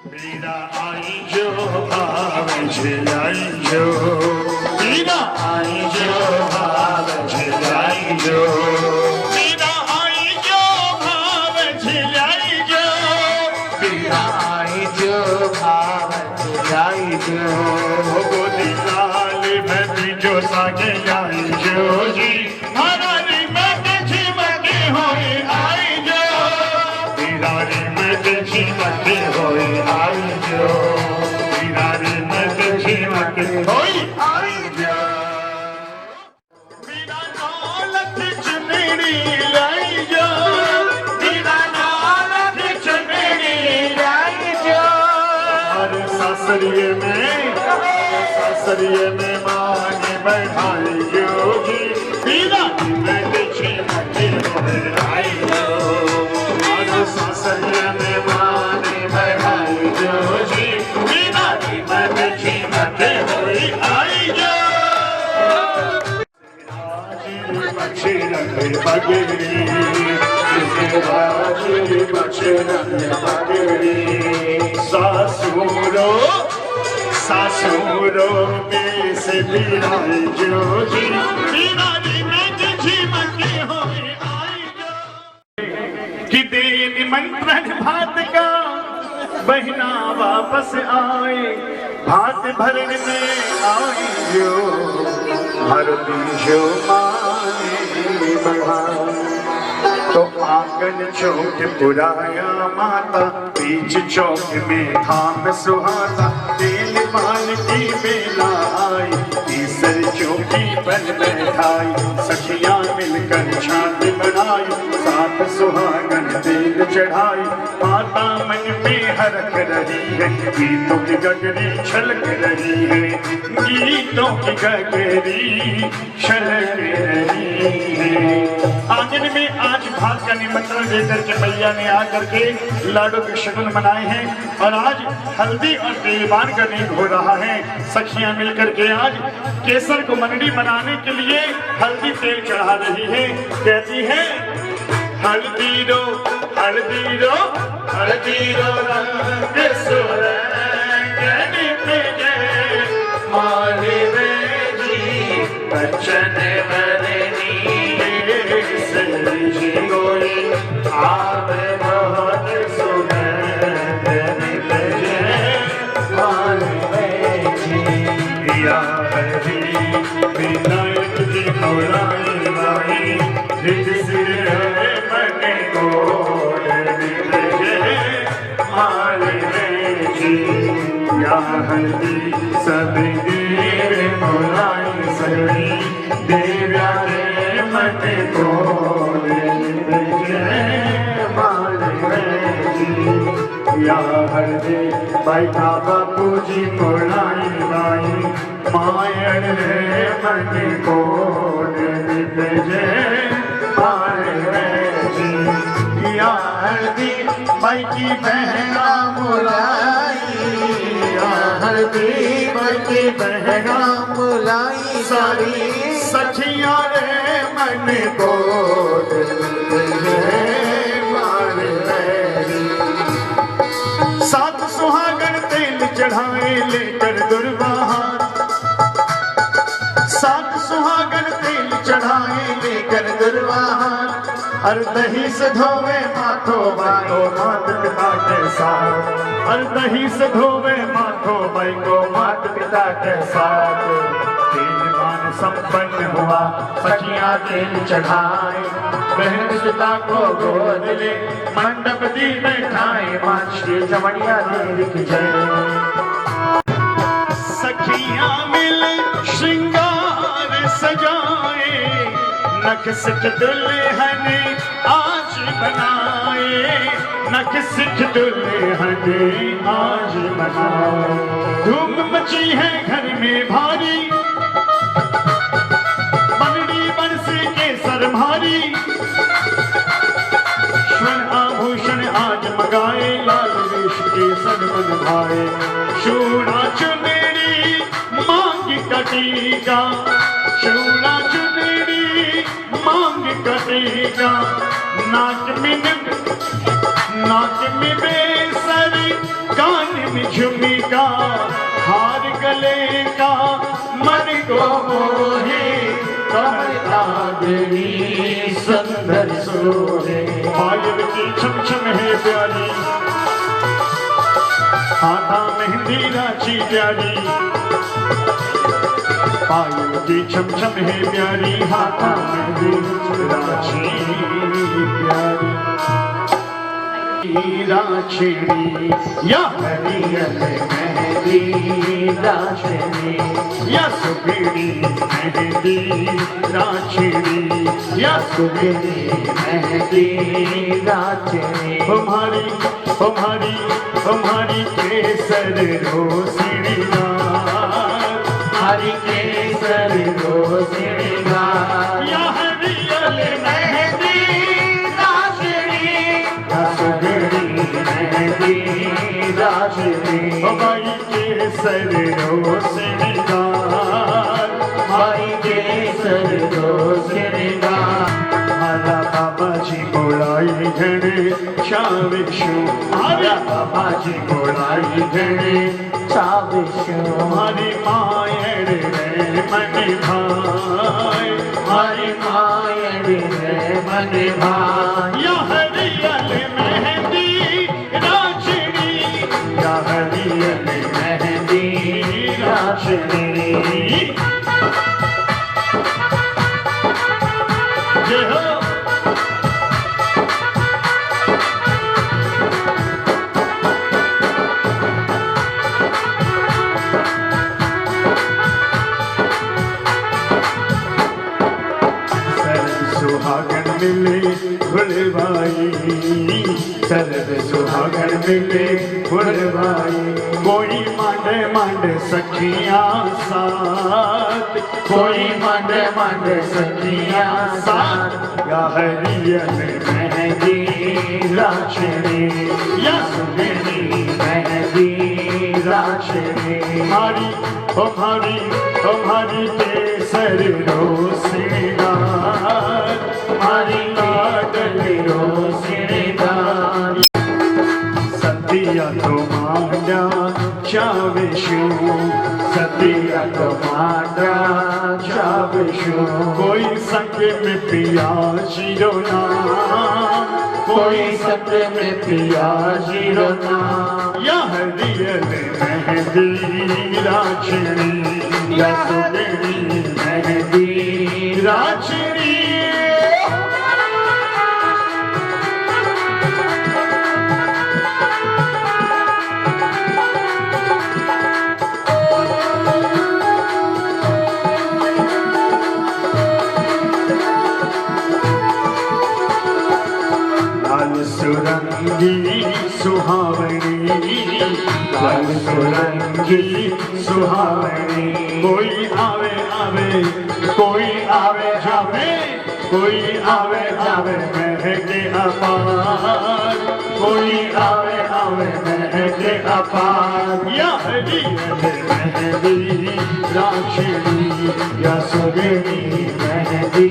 मीरा आई जो भाव झिलाई जो, मीरा आई जो भाव झिलाई जो, मीरा आई जो भाव झिलाई जो, मीरा आई जो भाव झिलाई जो, गोदी लाल भरी जो सागे आई जो जी, हरारी में झिमके होए आई जो, मीरारी में झिमके होए आई जो, मीरारी में झिमके होए आई जो, मीरा दौलत चुनरी लाई जो, मीरा दौलत चुनरी लाई जो, और सासरिये में मांगे बैठाई जो जी, मीरा में झिमके होए आई जो, और सासरिये में मांगे बैठाई जो जी, मीरा में झिमके होए आई जो, बच्चे रंगे बगेरी, बच्चे रंगे बगेरी, सासुरो में से बिराई जो जी, बिराई में झिमके होए आई जो, कि दे निमंत्रण भात का बहिना वापस आए, भात भरने में आई जो, हर दिन जो माने बढ़ाए, तो आंगन चौक पुराया माता, बीच चौक में धाम सुहाता, तेल पान की बेला आई, तीसर चौकी पर बैठाई, सखियां मिलकर छात बनाई, साथ सुहागन तेल चढ़ाई, माता मन में हरख रही है, गीतों की गगरी छलक रही है, गीतों की गगरी छलक रही है। आंगन में आज भात का निमंत्रण देकर के मैया ने आकर के लाडू के शगुन मनाए हैं, और आज हल्दी और तेलबान का नीक हो रहा है। सखियां मिलकर के आज केसर को मंडी बनाने के लिए हल्दी तेल चढ़ा रही है। कहती है हल्दी रो हल्दी रो हल्दी रो रंग सुरंगनी पे माली में जी बच्चन बरनी जी गोई आप बहुत सुगंधनी पे माली में जी या हरी विनायक जी खौराई माई जिस सिर है मने को माली में जी या हरी सब देव खौराई सगड़ी देव्या रे मने को या हरदे बैठा बापू जी कोलाई बाई मायर रे मन को भेजे या हरदी भाई की बहना मुलाई, या हरदी भाई की बहना मुलाई, सारी सखियां रे मन को सात सुहागन तेल चढ़ाए लेकर दुर्वाहार, सात सुहागन तेल चढ़ाए लेकर दुर्वाहार, हर दही से धोवे माथो बाई मात पिता के साथ, हर दही से धोवे माथो बाई को मात पिता के साथ, तेलबान संपन्न हुआ सखियां तेल चढ़ाए, बहन सीता को गोद ले मंडप दी बैठाए, मां श्री चमड़िया देवी की जय। सखियां मिल श्रृंगार सजाए, नख सिख दुल्हन आज बनाए, नख सिख दुल्हन आज बनाए, धूम मची है घर में भारी, बनड़ी बरसे केसर भारी, स्वर्ण आभूषण आज मगाए, लाल वेश के सनमन भाए, शूड़ा चुनरी मांग कटेगा, शूड़ा चुनरी मांग कटेगा, नाक में नाक में बेसरी, कान में झुमका, हार गले का मन को मोहे, कमलागनी सुंदर सोहे। पायल की छम छम है प्यारी, हाथा मेहंदी राची प्यारी, पायल की छम छम है प्यारी, हाथा मेहंदी राची प्यारी। राचनी या हरियल मेहंदी राचनी, या सुगनी मेहंदी राचनी, या सुगनी मेहंदी राचनी। तुम्हारी तुम्हारी तुम्हारी केसर रोशनी, हरी केसर रोशनी, या हरियल मेहंदी राचनी, या सुगनी मेहंदी राचनी। भाई केसर रोशनी, भाई केसर रोशनी। हमारा बाबा जी बोलाई घने शाविशु, हमारा बाबा जी बोलाई घने शाविशु। हमारी मायर रे मन भाई, हमारी मायर रे मन भाई। या हरियल मेहंदी राचनी, या हरियल मेहंदी राचनी। जय हो। सुहागन मिले फुलवाई, सरद सुहागन मिले फुलवाई। कोई मांड मांड सखियां साथ, कोई मांड मांड सखियां साथ। या हरियल मेहंदी राचनी, या सुगनी मेहंदी राचनी। हमारी तुम्हारी तुम्हारी केसर रोशनी, हमारी लाडल रोशनी। सतिया तो मांडा चाविशु, सतिया तो मांडा चाविशु। कोई संग में पिया शिरोना, कोई संग में पिया शिरोना। या हरियल मेहंदी राचनी, या सुगनी मेहंदी राचनी। लाल सुरंगी सुहावनी, लाल सुरंगी सुहावनी। कोई आवे आवे, कोई आवे जावे, कोई आवे जावे महके अपार, कोई आवे आवे महके अपार। या हरियल मेहंदी राचनी, या सुगनी मेहंदी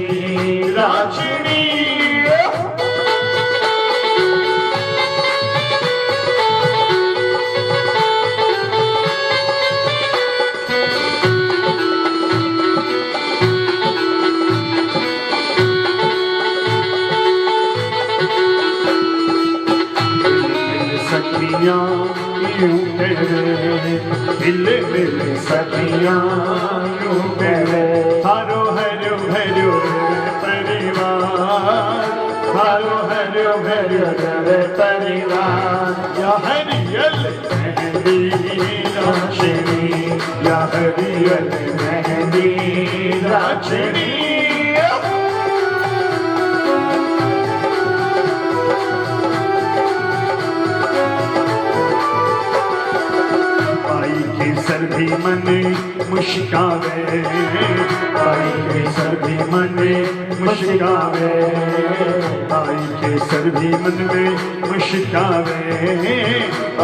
राचनी। सखियां यूं कहे, दिल दिल सखियां यूं कहे। हरो हरो हरो परिवार, हरो हरो हरो परिवार। या हरियल मेहंदी राचनी, या हरियल मेहंदी राचनी। केसर भी मन मुस्कावे, आई केसर भी मन मुस्कावे, आई केसर भी मन में मुस्कावे,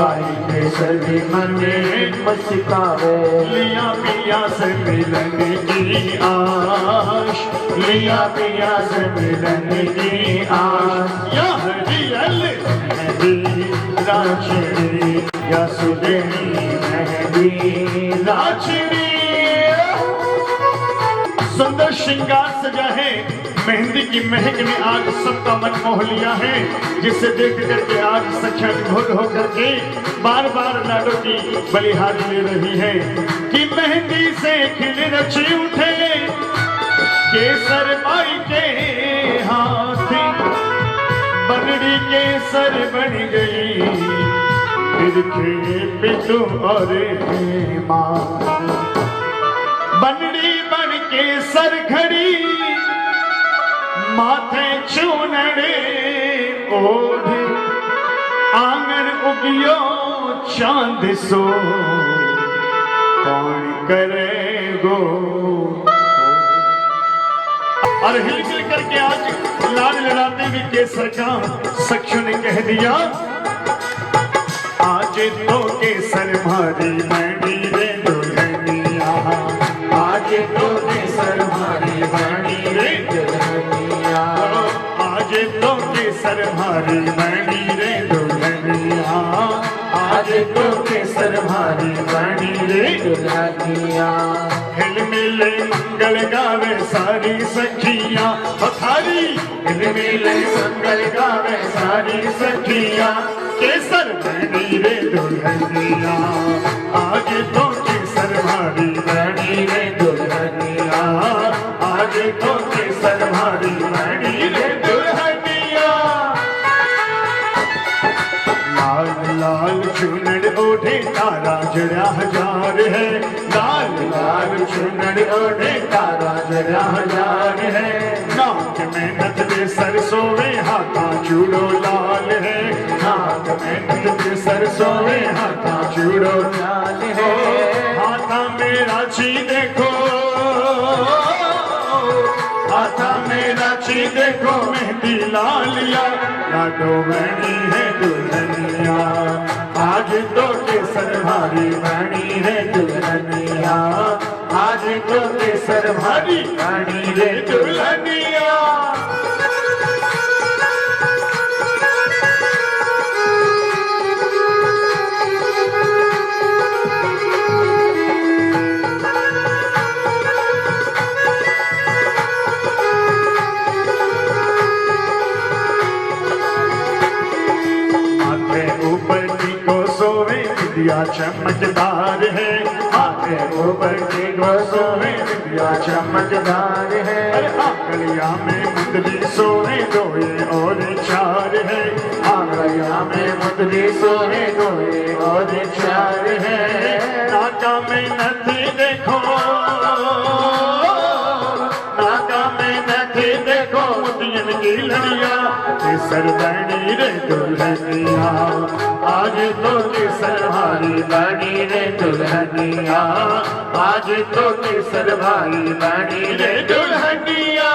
आई केसर भी मन में मुस्कावे। लिया पिया से मिलन की आश, लिया पिया से मिलन की आश, या हरियल मेहंदी राचड़ी, या सुदेनी मेहंदी राचड़ी। सुंदर श्रृंगार सजा है, मेहंदी की महक ने आज सबका मन मोह लिया है, जिसे देख करके आज सखियां विभोर होकर के बार बार लाडो की बलिहारी ले रही है कि मेहंदी से खिल रची उठे केसर माई के हाथी, बनड़ी केसर बन गई फिर के पितु और माँ, बनड़ी बन के सर खड़ी माथे चूनड़े ओढ़े, आंगन उगियो चांद सो कौन करे गो। और हिल हिल करके आज लाल लड़ाते हुए केसर का सखियों ने कह दिया, आज तो केसर मारी बनी रे दुल्हनिया, आज तो केसर मारी बनी रे दुल्हनिया, आज तो केसर मारी बनी रे दुल्हनिया, आज तो केसर मारी बनी रे दुल्हनिया। हिल मिले मंगल गावे सारी सखियां पथारी, हिल मिले मंगल गावे सारी सखियां केसर बनी रे दुल्हनिया, आज तो केसर मारी बनी रे दुल्हनिया, आज तो केसर मारी बनी रे दुल्हनिया। लाल लाल चुनर ओढ़े तारा जड़ा हजार है, लाल लाल चुनर ओढ़े तारा जड़ा हजार है, नाक में नथले सरसों हाथा चूड़ो लाल है, नाक में नथले सरसों हाथा चूड़ो लाल है, हाथा में राची देखो, हाथा में राची देखो मेहंदी लालिया, लाडो बनी है दुल्हनिया, आज तो केसर भारी बनी है दुल्हनिया, आज तो केसर भारी बनी रे दुल्हनिया। विद्या चमकदार है, आगे ऊपर की गोसों में विद्या चमकदार है, आंगलिया में मुंदली सोने दोए और चार है, आंगलिया में मुंदली सोने दोए और चार है, नाका में नथी देखो, नाका में नथी देखो मोतियन की लड़िया, केसर बनी रे दुल्हनिया, आज तो केसर भारी बनी रे दुल्हनिया, आज तो केसर भारी बनी रे दुल्हनिया।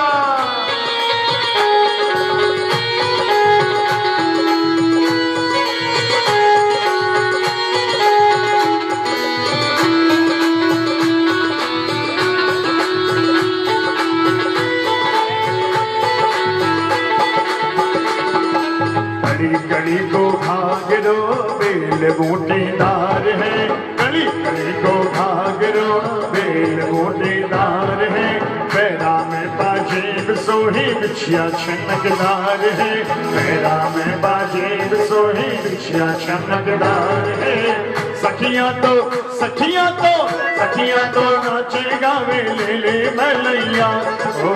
कड़ी कड़ी को भाग रो बेल बूटेदार है, कड़ी कड़ी को भाग रो बेल बूटेदार है, पैरा में बाजेब सोही बिछिया चमकदार है, पैरा में बाजेब सोही बिछिया चमकदार है, सखियां तो सखियां तो सखियां तो नाचे गावे ले ले बलैया, ओ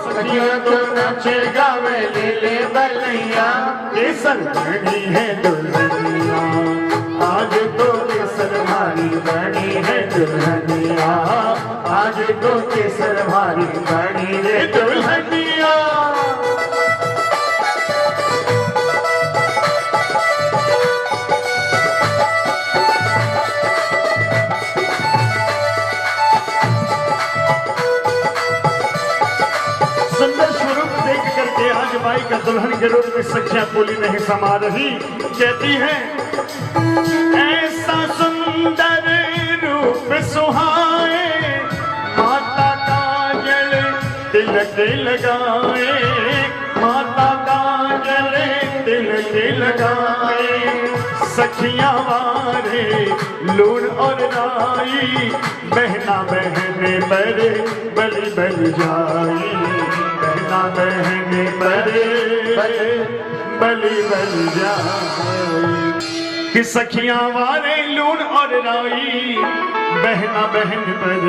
सखियां तो नाचे गावे ले ले बलैया, केसर बनी है दुल्हनिया, आज तो केसर भारी बनी है दुल्हनिया, आज तो केसर भारी बनी है दुल्हनिया। दुल्हन के रूप में सखियां बोली नहीं समा रही। कहती है ऐसा सुंदर रूप सुहाए, माता काजल तिलक लगाए, माता काजल तिलक लगाए। सखियां वारे लूण और राई, बहना बहने पर बलि बल जाई, बहना बहने पर बलि बल जाई। कि सखियां वारे लूण और राई, बहना बहन पर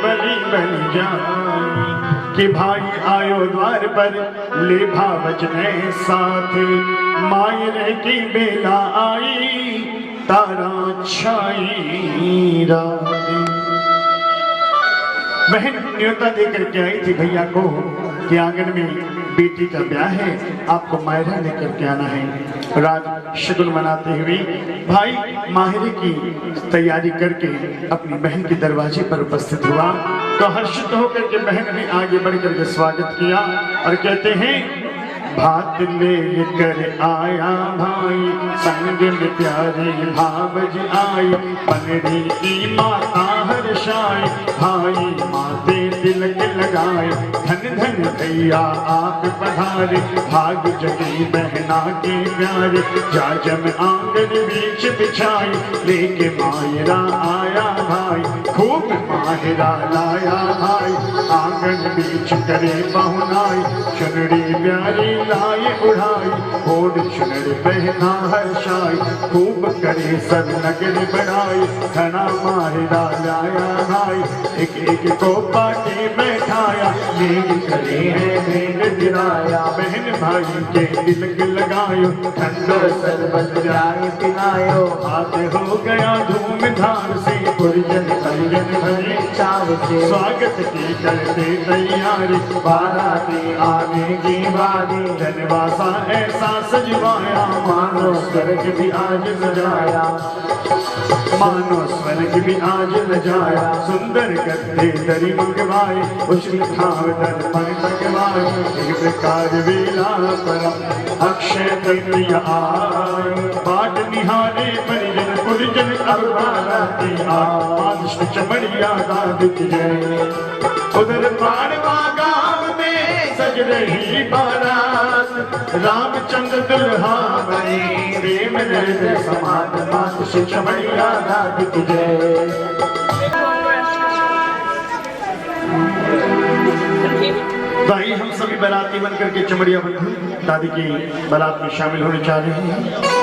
बलि बल जाई। कि भाई आयो द्वार पर ले भावजने साथ, मायने की बेला आई तारा छाई रात। बहन न्योता देकर के आई थी भैया को कि आंगन में बेटी का ब्याह है, आपको मायरा लेकर के आना है। रात शगुन मनाते हुए भाई माहिरे की तैयारी करके अपनी बहन के दरवाजे पर उपस्थित हुआ तो हर्षित होकर के बहन ने आगे बढ़कर के स्वागत किया और कहते हैं भात लेकर आया भाई, संग में प्यारे भावज आई, पनरी की माता हर्षाई, भाई माते तिलक लगाए। धन धन भैया आप पधारे, भाग जगी बहना के प्यारे, जाजम आंगन बीच बिछाई, लेके मायरा आया भाई, खूब माहिरा लाया भाई, आंगन बीच करे बहुनाई, चुनरी प्यारी लाए उड़ाई, ओढ़ चुनर बहना हर्षाई, खूब करे सब नगर बढ़ाई, घना माहिरा लाया भाई, एक एक को पाटे बैठाया, मेघ करे है मेघ गिराया, बहन भाई के तिलक लगायो, ठंडो शरबत जाए पिलायो, हाथ हो गया धूमधाम से, पुरजन परिजन भरे चाव से, स्वागत की करते तैयारी, बाराती आने की बारी, जनवासा ऐसा सजवाया, मानो स्वर्ग भी आज सजाया, मानो स्वर्ग भी आज सजाया, सुंदर गद्दे दरी मंगवाए, उछल खाव दर्पण लगवाए, एक प्रकार वेला पर अक्षय तृतीया आए, बाट निहारे परिजन पुरजन अब बाराती आए, चमड़िया दादित जय। उधर पाड़वा गाँव में सज रही बारात, रामचंद्र दुल्हा बने, प्रेम नृत्य समाज मात से चमड़िया दादित जय। भाई हम सभी बाराती बनकर के चमड़िया बंधु दादी की बारात में शामिल होने चाह रहे हैं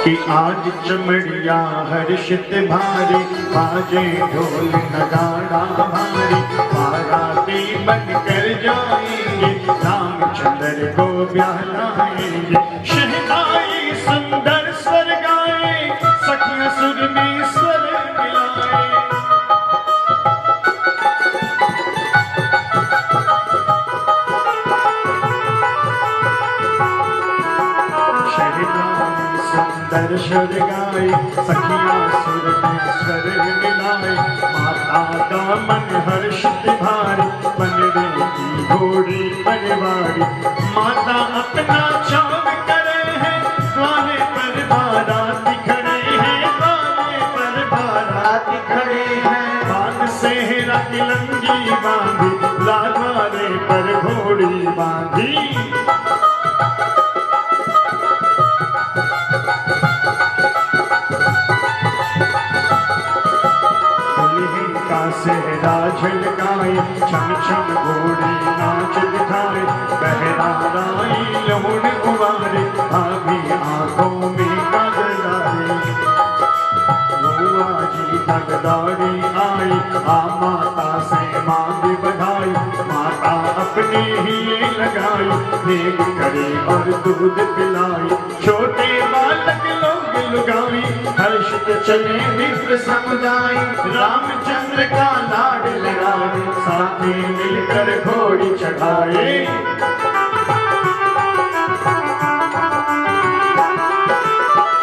कि आज चमड़िया हर्षित भारी, बाजे ढोल नगाड़ा भारी, बाराती बनकर जाएंगे, रामचंद्र को ब्याह लाएंगे, शहनाई सुंदर स्वर गाए, सखियां सुर में स्वर मिलाए। सुंदर स्वर गाए, सखियां सुर में स्वर मिलाए, माता का मन हर्षित भारी, बनने की घोड़ी परिवारी, माता अपना चाव करे हैं, द्वारे पर बाराती खड़े हैं, द्वारे पर बाराती खड़े हैं, बांध सेहरा की लंगी बांधी, द्वारे पर घोड़ी बांधी, सेहरा झलकाए, छम छम घोड़ी नाच दिखाए, बहरा राई लहुन उबारे, भाभी आंखों में काजल डाले, बुआ जी तगदाड़ी आई, आ माता से मांग बढ़ाई, माता अपने ही लगाई, नेक करे और दूध पिलाई, छोटे बालक लोग लुगाई, हर्षित चले मित्र समुदाय, रामचंद्र का लाड लगाए, साथी मिलकर घोड़ी चढ़ाए।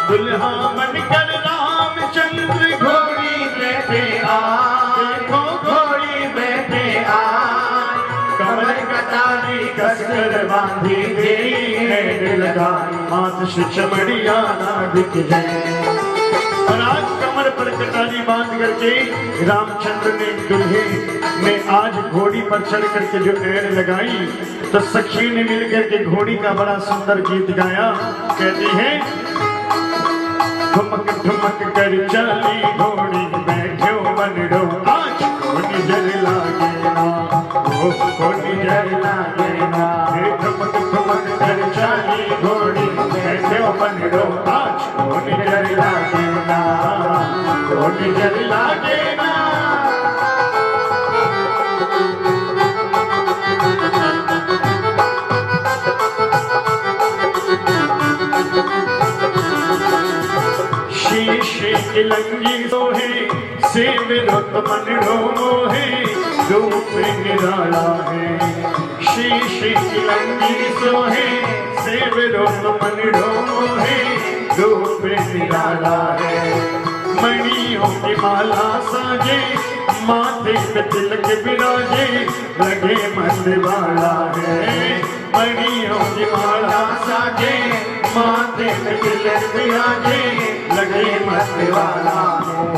दुल्हा बनकर रामचंद्र घोड़ी बैठे आए, घोड़ी बैठे आए, कमर कटारी कसकर बांधी गई ऐड लगा हाथ से चमड़िया ना दिख जाए। और आज कमर पर कटारी बांध करके रामचंद्र ने दुल्हे ने आज घोड़ी पर चढ़ करके जो ऐड लगाई तो सखी ने मिलकर के घोड़ी का बड़ा सुंदर गीत गाया। कहती है ठुमक ठुमक कर चली घोड़ी बैठो बनडो आज कोनी जर लागे ना ओ कोनी जर लागे ना। ठुमक ठुमक कर चली घोड़ी बैठो बनडो आज कोनी जर लागे ना कोनी जर लागे ना। शीशे की लंगी सोहे सेवरो तो मनडो मोहे रूप निराला है। शीशे की लंगी सोहे सेवरो तो मनडो मोहे रूप निराला है। मणियों की माला साजे माथे पे तिलक विराजे लगे मत वाला है। मणियों की माला साजे माथे पे तिलक विराजे लगे मत वाला।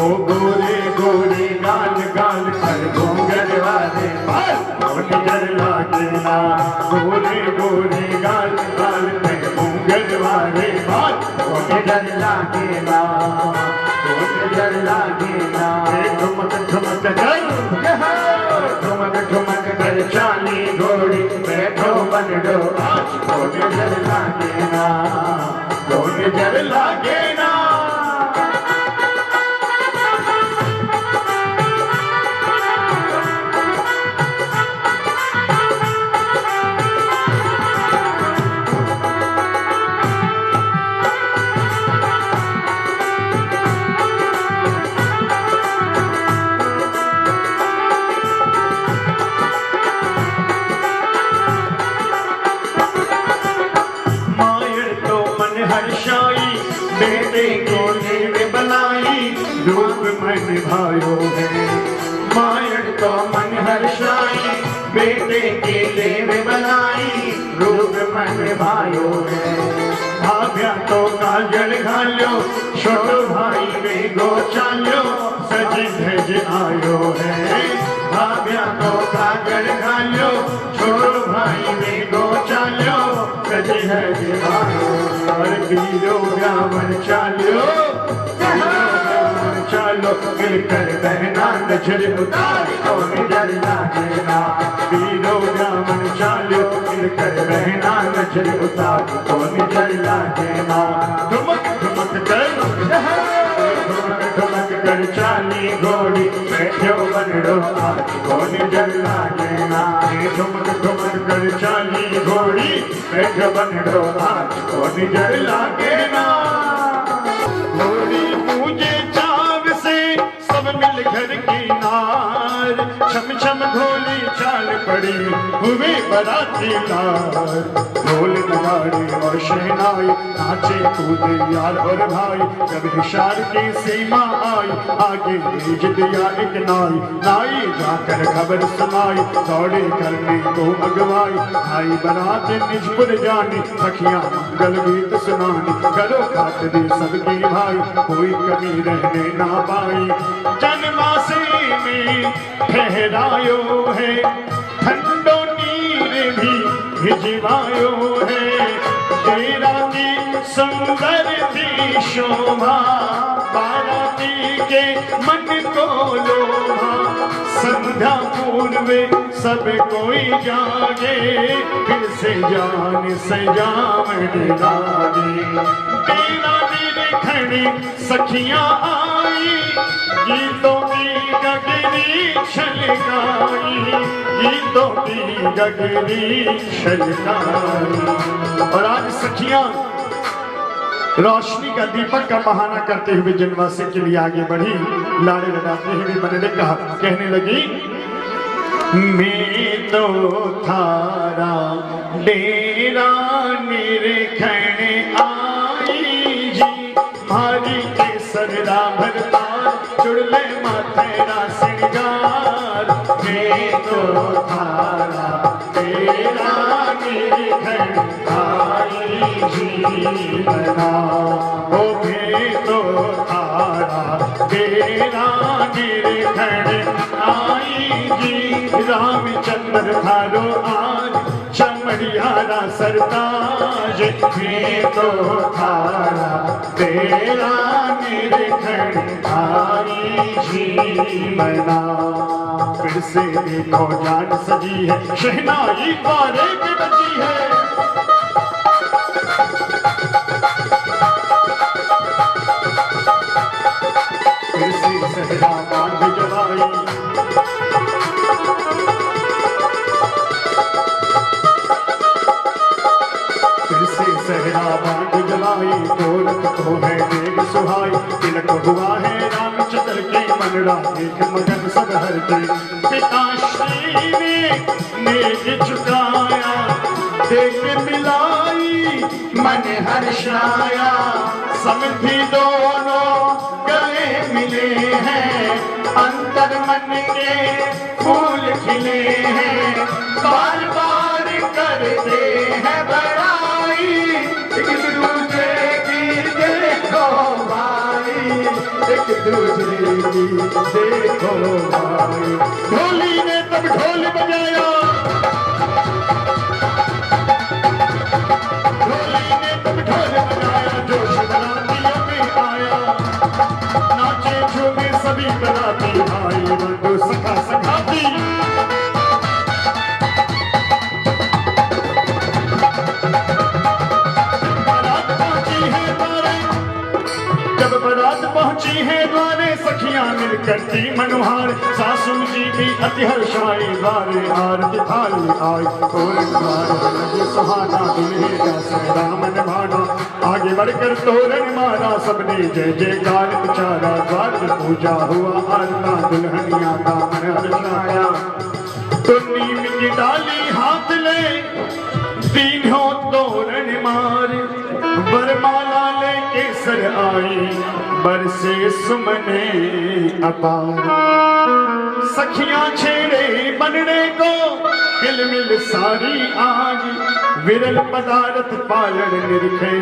ओ गोरे गोरे गाल गाल पर घूंघर वाले बाल कोनी जर लागे ना। गोरे गोरे गाल गाल पर घूंघर वाले बाल कोनी जर लागे ना कोनी जर लागे ना। ठुमक ठुमक कर ठुमक ठुमक कर चाली घोड़ी बैठो बनडो आज कोनी जर लागे ना कोनी जर लागे ना। हर्षाई बेटे को लेवे बनाई रूप मन भायो है। मायड़ तो मन हर्षाई बेटे के लेवे बनाई रूप मन भायो है। भाभ्या तो काजल घालो छोटो भाई वे गो चालो सज धज आयो है। भाभ्या तो काजल घालो छोटो भाई वे गो चालो सज धज आयो। वीरो ब्राह्मण चालो चालो मिलकर बहना नजर उतार कोनी जर लागे ना। वीरो ब्राह्मण चालो मिलकर बहना नजर उतार कोनी जर लागे ना। ठुमक ठुमक कर ठुमक कर चाली घोड़ी बैठो बनडो आज कोनी जर लागे ना। ठुमक ठुमक कर चाली घोड़ी बैठो बनडो आज कोनी जर लागे ना। घोड़ी पूजे चाव से सब मिल घर की नार छम छम ढोली चाल पड़ी हुए बराती लार। ढोल नगाड़े और शहनाई नाचे कूदे यार और भाई जब निशार की सीमा आई आगे भेज दिया एक नाई। नाई जाकर खबर सुनाई दौड़े करने को अगवाई। भाई बरात निजपुर जानी सखियां मंगल गीत सुनानी करो खातिर सबकी भाई कोई कमी रहने ना पाई। जन्मासे में ठहरायो है ठंडो नीर भी भिजवायो है। तेरा की सुंदर थी शोभा बाराती के मन को लोभा। संध्या पूर्वे सब कोई जागे फिर से जान सजावन लागे। तेरा निरखने सखियां आई गीतों की गगरी छलकाई गीतों की गगरी छलकाई। और आज सखियां रोशनी का दीपक का बहाना करते हुए जनवासी के लिए आगे बढ़ी। लाड़े लड़ाते हुए बनने कहा कहने लगी मैं तो थारा डेरा निरखने आई जी। भारी के सरदा भरता चुड़ले माथेरा सिंगार। मैं तो थारा डेरा निरखने आई जीवना ओ भेटो थारा तेरा निरखण आई जी रामचंद्र थारो आज चमड़ियारा सरताज भेटो थारा तेरा निरखण आई जीवना। फिर से देखो जान सजी है शहनाई द्वारे पे बची है फिर से सहरा बांध जवाई फिर से सहरा बांध जवाई दौलत को है देव सुहाई तिलक हुआ है रामचंद्र के मनड़ा एक मगन सब हर के पिताश्री ने नेक झुकाया देख मिलाई मन हर्षाया समधि दोनों गले मिले हैं अंतर मन के फूल खिले हैं बार बार करते हैं बड़ाई एक दूसरे की देखो भाई एक दूसरे की देखो भाई। ढोली ने तब ढोल बजाया ढोली ने तब ढोल बजाया जोश बरातियों में आया नाचे झूमे सभी बराती भाई बंधु सखा सखाती बारात पहुंची है द्वारे सखियां मिलकर की मनोहार सासू जी भी अति हर्षाई द्वारे आरती थाली आई तोरण द्वार लगे सुहाना दुल्हे का रामन भाना आगे बढ़कर तोरण मारा सबने जय जयकार उचारा द्वार पूजा हुआ आरता दुल्हनिया का मन हर्षाया तो नीम की डाली हाथ ले तीनों तोरण मार वरमाला लेके सर आई बरसे सुमने अपार सखियां छेड़े बनने को किलमिल सारी आज विरल पदार्थ पालन निरखे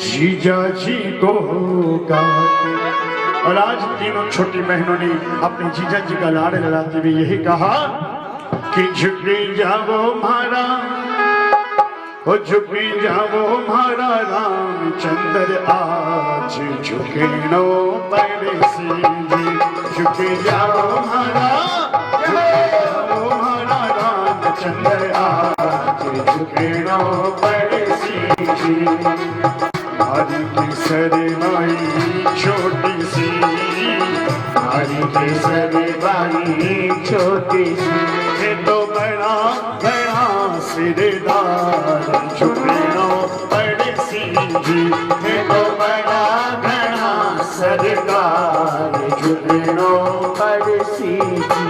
जीजा जी को गाते। और आज तीनों छोटी बहनों ने अपने जीजा जी का लाड़ लड़ाते हुए यही कहा कि झुके जाओ मारा ओ झुके जाओ मारा रामचंद्र आज झुके नो पड़े जी झुके जाओ मारा रामचंद्र आज झुके नो पड़े जी। हरी केसर बाई छोटी सी हरी केसर बाई छोटी सी तो बड़ा बड़ा सिरदार झुकना पड़े सी जी तो बड़ा बड़ा सरदार झुकना पड़े सी जी।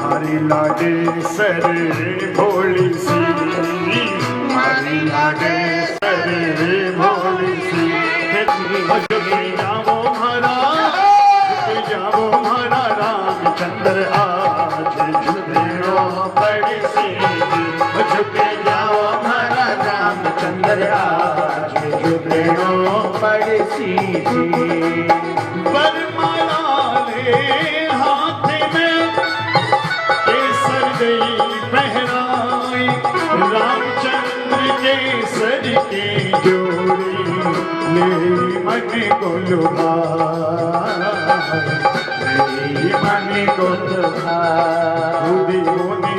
हरी लागे सर भोली सी हरी लागे सर भोली सी झुके जाओ हमारा रामचंद्र आज झुकना पड़े सी झुके जाओ हमारा रामचंद्र आज झुकना पड़े सी वरमाला ले हाथ में केसर गई पहनाई रामचंद्र केसर की जोड़ी ले मन को लुभाई मन को लुभाई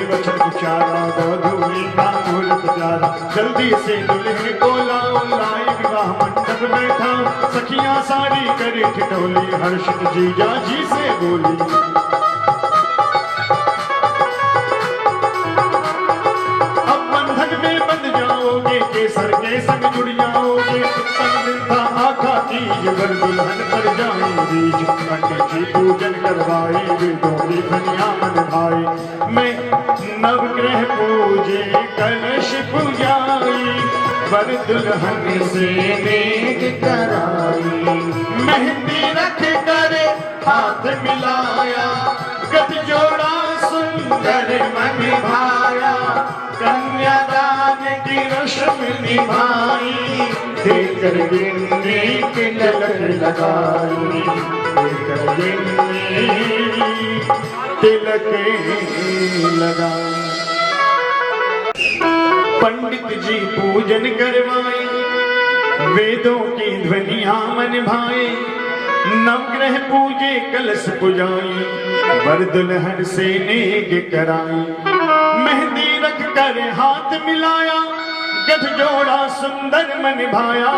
वचन उचारा गोधूली का मूर्त प्यारा जल्दी से दुल्हे को लाओ लाए विवाह मंडप बैठा सखियां सारी करे ठिठोली हर्षित जीजा जी से बोली अब बंधन में बंध जाओगे केसर के संग जुड़ जाओगे संग आखा तीज वर दुल्हन पर जाएंगी पंडित जी पूजन करवाएंगे दोनों धनिया मन भाई मैं नवग्रह पूजे कलश पूजाई वर दुल्हन से नेक कराई मेहंदी रख कर हाथ मिलाया गठ जोड़ा सुन कर मन भाया, कन्यादान की रस्म निभाई, देकर गिन्नी तिलक लगाई, देकर गिन्नी तिलक लगाई। पंडित जी पूजन करवाए, वेदों की ध्वनियां मन भाए, नवग्रह पूजे कलश पुजाई, वर दुल्हन से नेग कराई, मेहंदी रख कर हाथ मिलाया, गठ जोड़ा सुंदर मन भाया,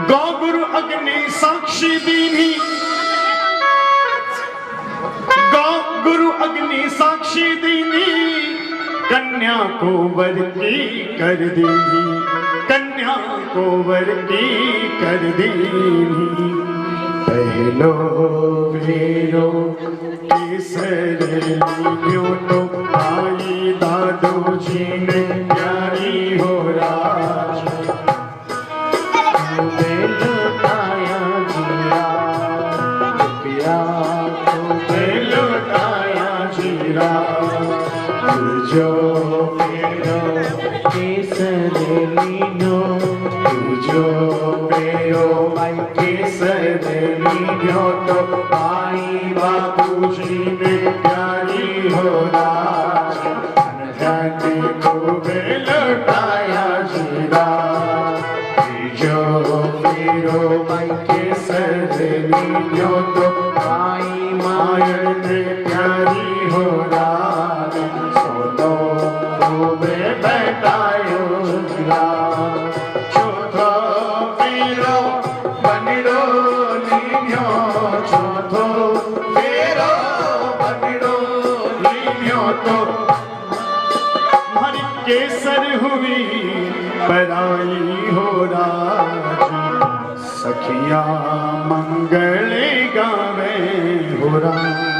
गौ गुरु अग्नि साक्षी दीनी, गौ गुरु अग्नि साक्षी दीनी, कन्या को वर की कर दीनी, कन्या को वर की कर दीनी। पहलो वीरो केसर लियो तो आई दादो जी ने प्यारी हो राज, लुटाया जीरा पिया लुटाया जीरा, जो मेरो केसर लियो, जो मेरो भाई केसर लियो तो आई बाबूजी ने प्यारी हो राज, धन को लुटाया जीरा, जो मेरो भाई केसर लियो तो आई मायर ने प्यारी हो राज, सोतो खूबे बैठायो जीरा, चौथो फेरो बनिरो लियो, चौथो फेरो बनिरो लियो तो हरि केसर हुई पराई हो राजी, सखिया मंगले गावे हो राम,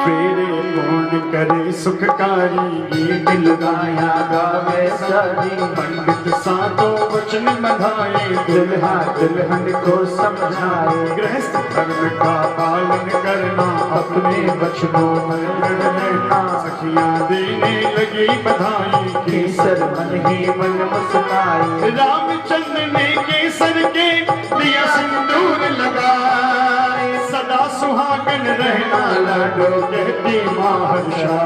फेरे पूर्ण करे सुखकारी, दिल गाया गावे सारी, पंडित साधो वचन बधाए, दुल्हा दुल्हन को समझाए, गृहस्थ धर्म का पालन करना, अपने वचनों में रहना, सखियां देने लगी बधाई, केसर मन ही मन मुस्काई, रामचंद्र ने केसर के दिया सिंदूर लगाए, सदा सुहागन रहना लाडो कहती महर्षा,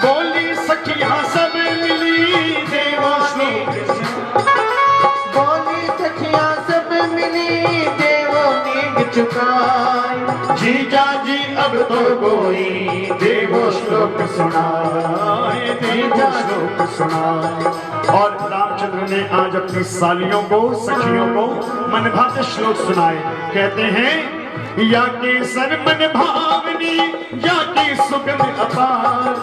बोली सखियां सब मिली देवो श्लोक, बोली सखियां सब मिली देवो नींद चुकाई, जीजा जी अब तो कोई देवो श्लोक सुनाए, देवो श्लोक सुनाए। और रामचंद्र ने आज अपनी सालियों को सखियों को मनभाते श्लोक सुनाए। कहते हैं या केसर मन भावनी, या की सुगंध अपार,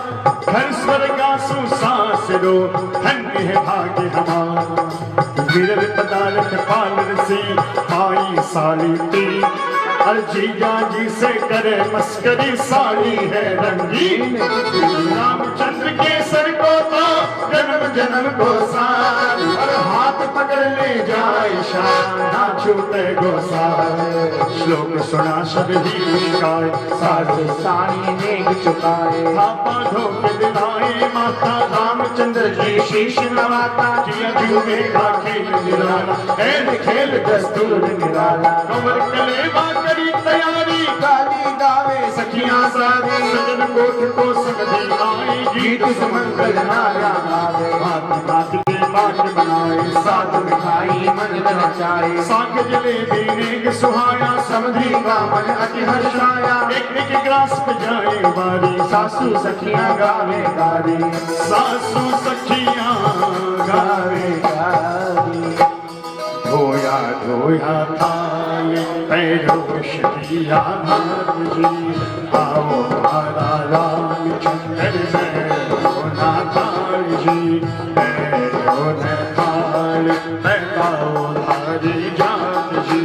घर स्वर्गासु सासरो धन्य है भाग्य हमारा, विरल पदार्थ पाल से पाई साली ती, और जीजा जी से करे मस्करी साली है रंगीन, रामचंद्र केसर को तो जन्म जन्म को साथ, और हाथ पकड़ ले जाए शान ना छूटे गोसार, श्लोक सुना सब ही गाए, साधु साई नेक चुकाए, थापा धोके दिलाए माता, रामचंद्र जी शीश नवाता, किया जुएगा खेल निराला, खेल दस्तूर निराला, कमर कलेवा करी तैयारी, गाली गावे सखियां सारी, सजन कोठ को सगधी आई, गीत सुमंगल नारा गावे, हाथ हाथ के बाट बनाए, साथ मिठाई मन नचाए, साग जलेबी नेक सुहाया, समधी का मन अति हर्षाया, एक एक ग्रास पे जाए बारी, सासू सखियां गावे गारी, सासू सखियां गावे गारी, धोया धोया थाल पैरोश किया नाथ जी, आओ हमारा रामचंद्र होना थाल जी, होना थाल पैराओ धारी जात जी,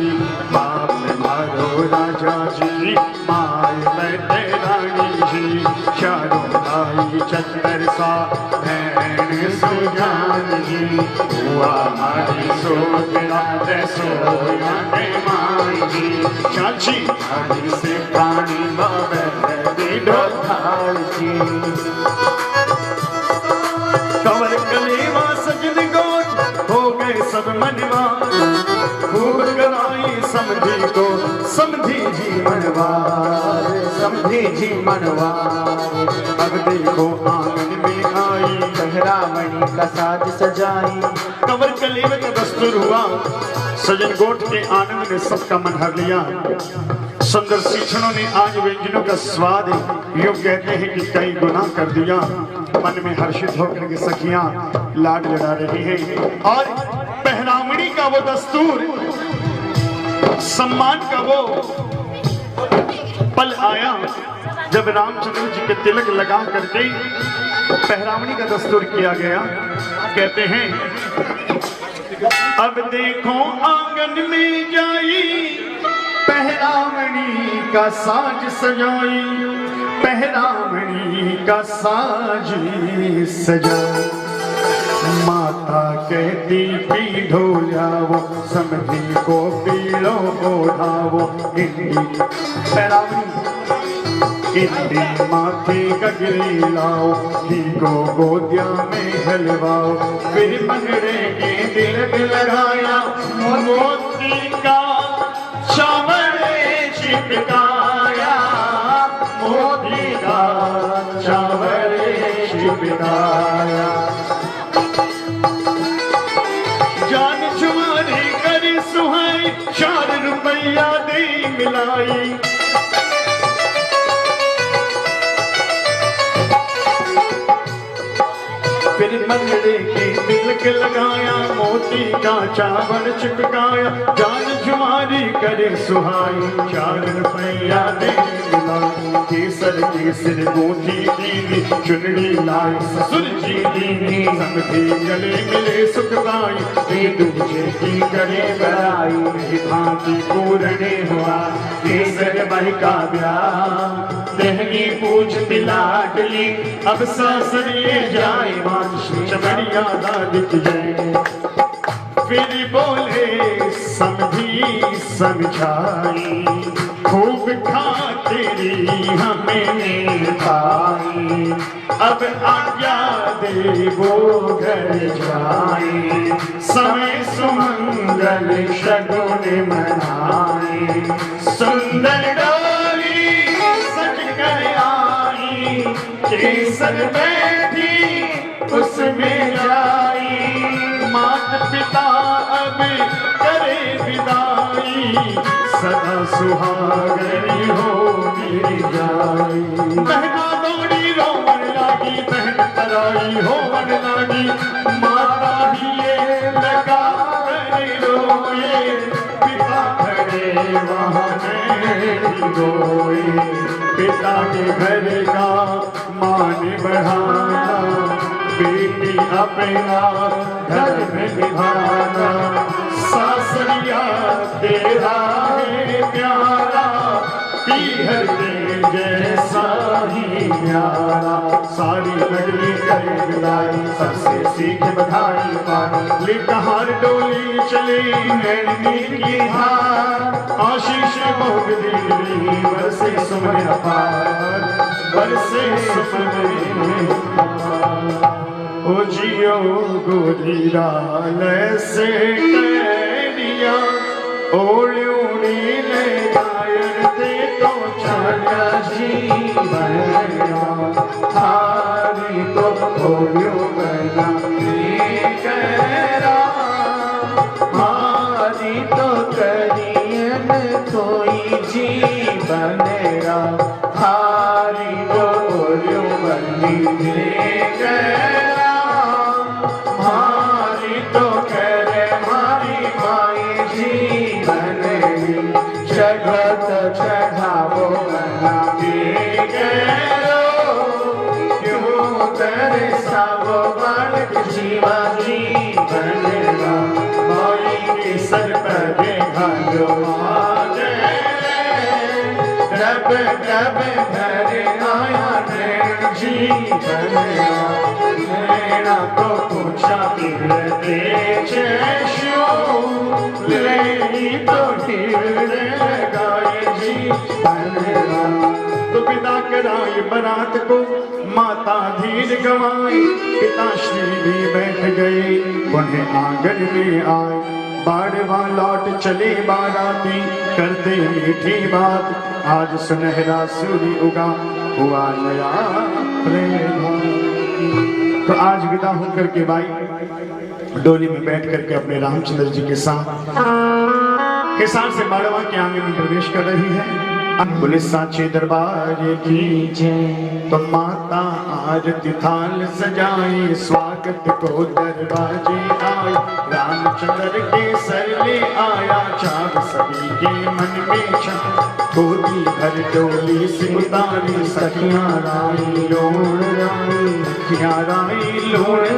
बाप मारो राजा जी, माय बैठे रानी जी, चारों भाई चंद्र सा भैन सो जान जी हुआ हमारी सोचना दे सोया के मान जी चाची हरी से पानी बाबे दीडो थाल जी कवर कलेवा सजन गोट हो गए सब मनवा खूब कराई समझी को समझी जी मनवार समझी जी मनवार अब देखो आंगन में आई गहरा मणि का साज सजाई कवर कलेवे का दस्तूर हुआ सजन गोट के आनंद ने सबका मन हर लिया सुंदर सीछनों ने आज व्यंजनों का स्वाद यूं कहते हैं कि कई गुना कर दिया मन में हर्षित होकर के सखियां लाड लड़ा रही हैं और पहरावणी का वो दस्तूर सम्मान का वो पल आया जब रामचंद्र जी के तिलक लगा करके पहरावणी का दस्तूर किया गया कहते हैं अब देखो आंगन में जाई पहरावणी का साज सजाई पहरावणी का साज सजाई माता कहती पी ढोल्यावो समझी को पीलो ओढ़ावो इंडी पहरावणी इंडी माथे गगरी लाओ ही को गोदिया में हलवाओ फिर पंगड़े के तिलक लगाया मोती का चावड़े चिपकाया मोती का चावड़े चिपकाया जान जुआरी करी सुहाई 4 रुपया दे मिलाई फिर मंगड़े के तिलक लगाया मोती का चावल चिपकाया जान जुआरी करे सुहाई 4 रुपया दे मिलाई केसर केसर गोथी दीनी चुनरी लाई ससुर जी दीनी समझी गले मिले सुख पाई एक दूजे की करे बड़ाई भांति पूरने हुआ केसर भाई का ब्याह दहनी पूछ पिलाटली अब सासरिए जाए चमड़िया दिख जाए फिर बोले समझी समझाई खूब खा तेरी हमें खाई अब आज्ञा दे वो घर जाए समय सुमंगल शगुन मनाए सुंदर डोली सज कर आई केसर बैठी उसमें जाई मात पिता अब करे विदाई सदा सुहागनी हो मेरी जाई बहना दौड़ी रोवन लागी बहन तराई होवन लागी माता ही ये लगा रोए पिता खड़े वहाँ रोए पिता के घर का मान बढ़ाना बेटी अपना घर में निभाना सासरिया तेरा है प्यारा पीहर के जैसा ही प्यारा सारी लगनी करे विदाई सबसे सीख बधाई पाई लिटहार डोली चली नैनी की हार आशीष भोग दी बरसे सुमन अपार बरसे सुमन ओ जियो गोरीराल से टेरिया ओल्यूनी ले गायर ते तो छाया जीवन थारी तो ओल्यू बना करा हारी तो करियन कोई जीवन हारी तो ओल्यू बनी जगत चढ़ावो बना क्यों तेरे सब बालक जीवा जीवन माई के सर पर घालो कब कब घर आया नैना जी नैना को पूछा फिरते चेशो लेनी तो फिरने लगाए जी तो विदा कराई बारात को माता धीर गवाई पिताश्री भी बैठ गए उन्हें आंगन में आए बारवा लौट चले बाराती करते मीठी बात आज सुनहरा सूर्य उगा हुआ नया प्रेम। तो आज विदा होकर के भाई डोली में बैठ करके अपने रामचंद्र जी के साथ हिसार से बाड़वा के आंगन में प्रवेश कर रही है। बोले साचे दरबार की जय। तो माता आरती थाल सजाई स्वागत को दरवाजे आए रामचंद्र के सर ले आया चाँद सभी के मन में छा गोदी भर डोली से उतारी सखियां राई लोड़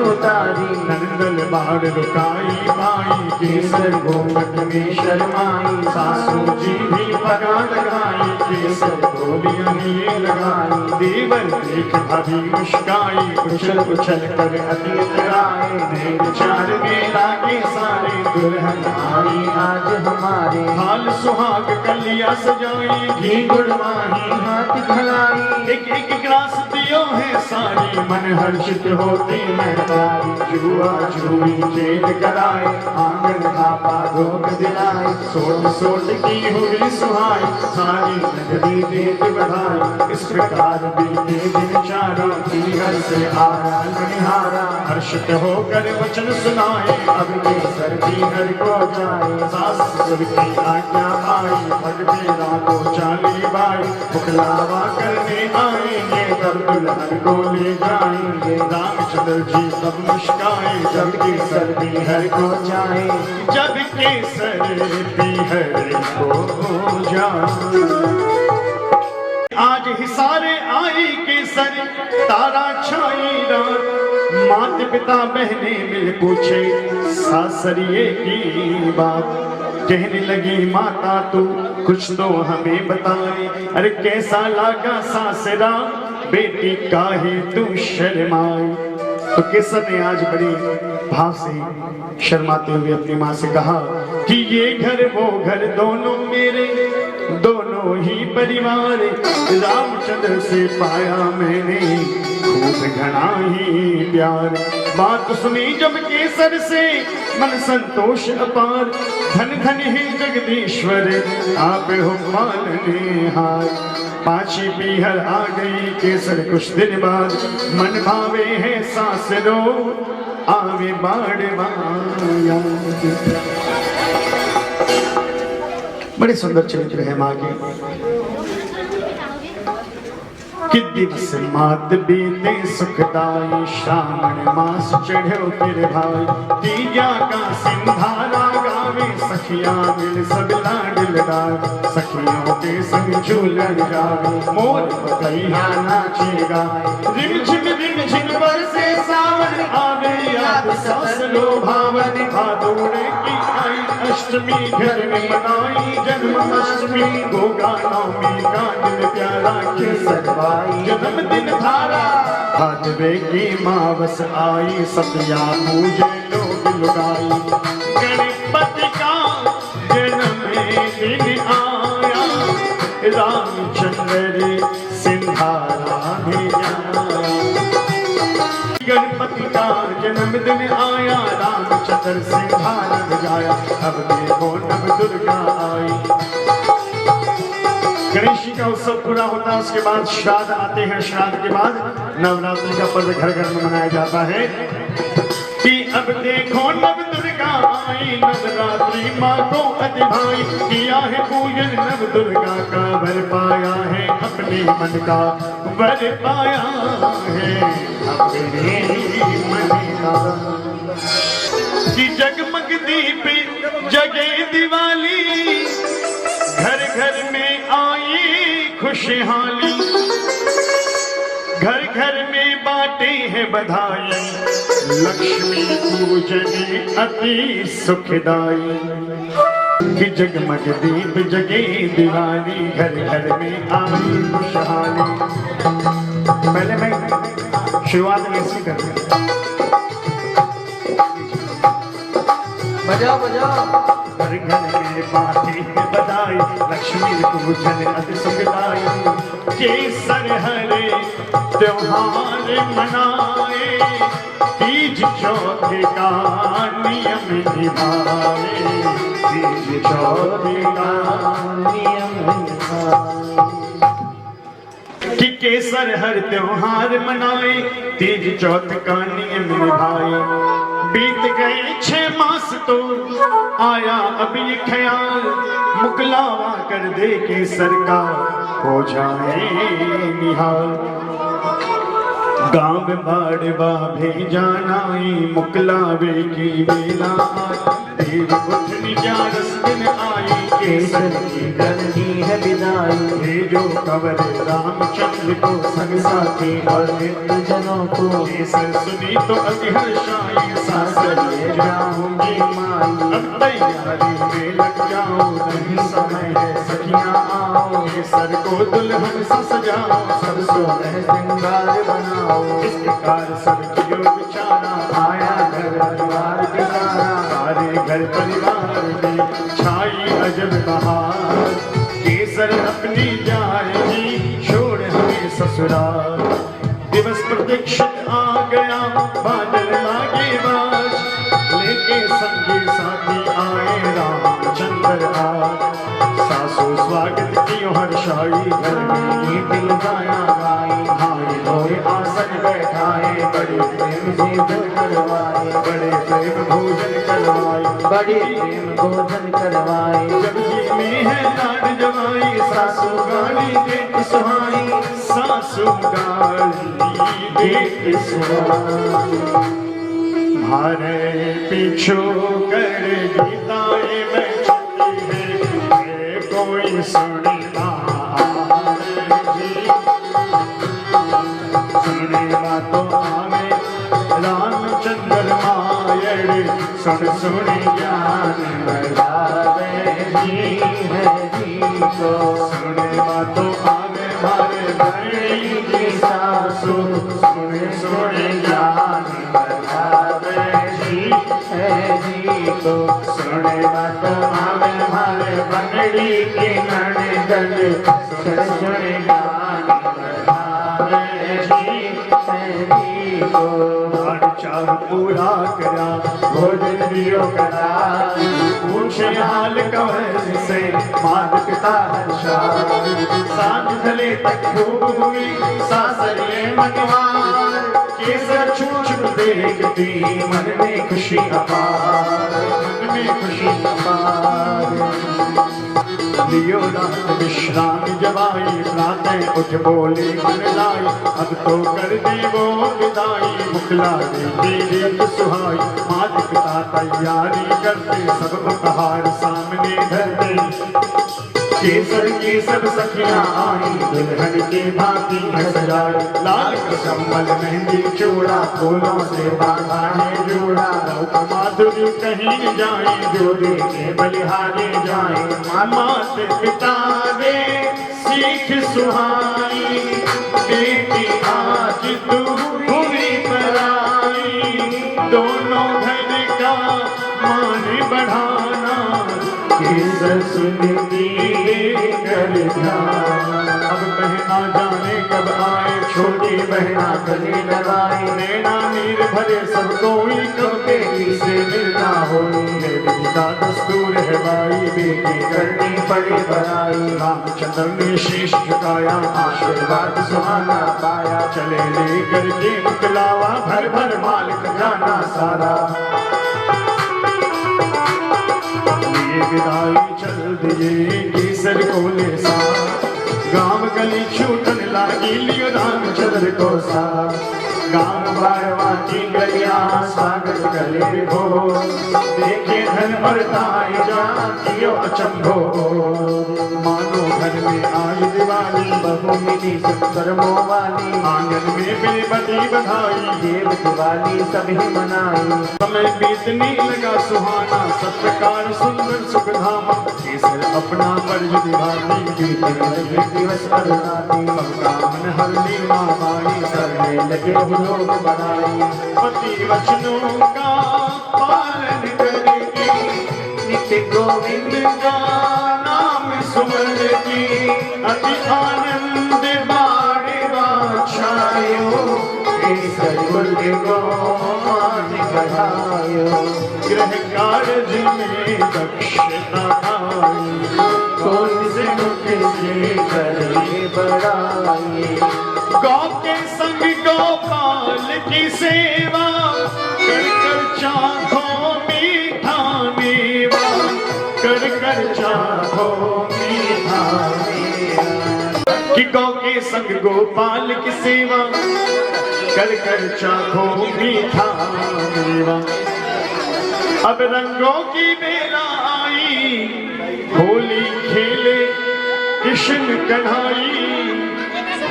उतारी नंदल बाढ़ रुकाई माई केसर घूंघट में शर्माई सासू जी भी पगा लगाई केसर गोलियां ही लगाई देवर देख भाभी मुस्काई उछल उछल कर अति कराए नेक चार में लागे सारे दुल्हन आई आज हमारे हाल सुहाग कलिया सजाई घी गुड़ माही हाथ खलाई एक एक गिलास दियो है सारी मन हर्षित होती महतारी जुआ जुई खेल कराए आंगन थापा धोक दिलाए सोट सोट की हुई सुहाई सारी नगरी देख बधाई इस प्रकार बीते दिन चारा हर से आया निहारा हर्षित होकर वचन सुनाए अब के सर भी हर को जाए सास ससुर की आज्ञा आई भगवे रातों चाली बाई बुखलावा करने आएंगे तब दुल्हन को ले जाएंगे रामचंद्र जी तब मुस्काए जब केसर भी हर को जाए जब केसर भी हर को जाए। आज हिसारे आई केसर तारा छाई रात माता पिता बहने मिल पूछे सासरिये की बात कहने लगी माता तू कुछ तो हमें बताए अरे कैसा लगा सासरा बेटी काहे तू शर्माई। तो केसर ने आज बड़ी भाव से शर्माते हुए अपनी माँ से कहा कि ये घर वो घर दोनों मेरे दोनों ही परिवार रामचंद्र से पाया मैंने खूब घना ही प्यार। बात सुनी जब केसर से मन संतोष अपार धन धन है जगदीश्वर आप हो पालने हार। पाछी पीहर आ गई केसर कुछ दिन बाद मन भावे है सासरो आवे बाड़वा। बड़े सुंदर चरित्र है माँ के कि दिवस मात बीते सुखदाई श्रावण मास चढ़ो तेरे भाई तीजा का सिंधारा गावे सखिया मिल सब लाडल गावे सखियों के संग झूलन गावे मोर बकैया नाचेगा रिम झिम बरसे सावन आवे याद सास लो भावन भादोड़ की आई अष्टमी घर में मनाई जन्माष्टमी गोगा नवमी का दिन प्यारा के सजवा जन्मदिन धारा भादवे की मावस आई सतिया पूजे लोग लुगाई गणपति का जन्मदिन आया रामचंद्र सिंधारा भेजा। गणपति का जन्मदिन आया रामचंद्र सिंधारा भेजाया अब देखो नव दुर्गा आई। गणेश जी का उत्सव पूरा होता है उसके बाद श्राद्ध आते हैं श्राद्ध के बाद नवरात्रि का पर्व घर घर में मनाया जाता है कि अब देखो नव दुर्गा आई नवरात्रि माँ को अति भाई किया है पूजन नव दुर्गा का वर पाया है अपने मन का वर पाया है अपने मन का कि जगमग दीप जगे दिवाली घर घर में आई खुशहाली घर घर में बाटे है बधाई लक्ष्मी पूजन अति सुखदाई। कि जगमग दीप जगे दिवाली, घर घर में आई खुशहाली। पहले मैं शुरुआत में ऐसी करता हूँ, बजाओ बजाओ। घर घर में बाती बधाई, लक्ष्मी पूजन अति सुखदाई। केसर हरे त्योहार मनाए, तीज चौथ का नियम निभाए, तीज चौथ का नियम निभाए। कि केसर हर त्योहार मनाए, तीज चौथ का नियम निभाए। बीत गए 6 मास तो आया अब ये ख्याल, मुकलावा कर दे के सरकार हो जाए निहाल। गाँव बाड़वा भेजानाई, मुकलावे की बेला आई। देव उठनी 11 दिन आई, केसर की करनी है विदाई। भेजो कवर रामचंद्र को संग साथी, और नित्य जनों को केसर सुनी तो अति हर्षाई। सासर ले जाऊंगी माई, अब तैयारी में लग जाओ, नहीं समय है सखियां आओ। केसर को दुल्हन सा सजाओ, सरसों में श्रृंगार बनाओ। इस प्रकार सब कियो विचारा, आया घर परिवार के सारा। सारे घर परिवार में छाई अजब बहार, केसर अपनी जाएगी छोड़ हमें ससुराल। दिवस प्रतीक्षित आ गया, बादल लागे बाज, लेके संगी साथी आए रामचंद्र आज। सासू स्वागत कियो हर्षाई, घर में दिल गाया गाई। भाई भोरे आसन बैठाए, बड़े प्रेम से भोजन करवाए, बड़े प्रेम भोजन करवाए, बड़े प्रेम भोजन करवाए। जब जी में है लाड जवाई, सासू गाली दे सुहाई, सासू गाली दे सुहाई। भारे पीछू कर गीताएं में चलती है, कोई सुनता सुनेगा तो आवे रामचंद्र मायड़, सुन सुन ज्ञान बढ़ावे जी है जी को। सुनेगा तो आवे मारे बड़ी की सासू, सुन सुन ज्ञान बढ़ावे जी है जी को। सुनेगा तो आवे मारे बड़ी की ननद, सुन सुन ज्ञान बढ़ावे जी है जी को। चाह पूरा करा, भोजन दियो करा, पूछे हाल कंवर से मात पिता हर्षा। सांझ ढले तक खूब हुई सासरे मनवार, केसर छुप छुप देखती मन में खुशी अपार, मन में खुशी अपार। लियो रात विश्राम जवाई, प्रातः उठ बोले मन लाई। अब तो कर दे वो विदाई, मुखला दे सुहाई। मात पिता तैयारी करते, सब उपहार सामने धरते। केसर की सब सखियां आई, दुल्हन की भांति है सजाई। लाल कमल मेहंदी चूड़ा, फूलों से बांधा है जोड़ा। लोक माधुरी कहीं जाए, जो देखे बलिहारे जाए। मात पिता रे सीख सुहाई, बेटी आज तू हुई पराई। दोनों घर का मान बढ़ाना, केसर सुनती कर ध्यान। अब बहना जाने कब आए, छोटी बहना गले लगाए। नैना नीर भरे सब कोई, कब बेटी से मिलना हो। देवी का दस्तूर है भाई, बेटी करनी पड़े बड़ाई। रामचंद्र ने शीश झुकाया, आशीर्वाद सुहाना पाया। चले लेकर के मुकलावा, भर भर माल खजाना सारा। विदाई चल दिए केसर को ले सा, गांव गली छूटन लागी लियो रामचंद्र को सा। गांव बारवा की गलियां स्वागत करे भो, देखे धन भरताई जा कियो अचंभो। मानो घर में आई दिवाली, बहू मिली सब कर्मों वाली, आंगन में बेबदी बधाई, देव दिवाली सभी मनाई। समय बीतने लगा सुहाना, सब प्रकार सुंदर सुखधामा, केसर अपना फर्ज निभाती, बीतने लगे दिवस बरसाती, सबका मन हरली माँ बाई, करने लगे लोग बड़ाई। पति वचनों का पालन करके, नित्य गोविंद का नाम सुमरती, अति आनंद बाड़ेगा छायो, केसर कुल को मान बढ़ायो। गृह कार्य में दक्षता आई, कौन से मुख से करे बड़ाई। गौ के संग गोपाल की सेवा, कर कर चाखो मीठा मेवा, कर कर चाखो मीठा मेवा। कि गौ के संग गोपाल की सेवा, कर कर चाखो मीठा मेवा। अब रंगों की बेला आई, होली खेले कृष्ण कन्हाई,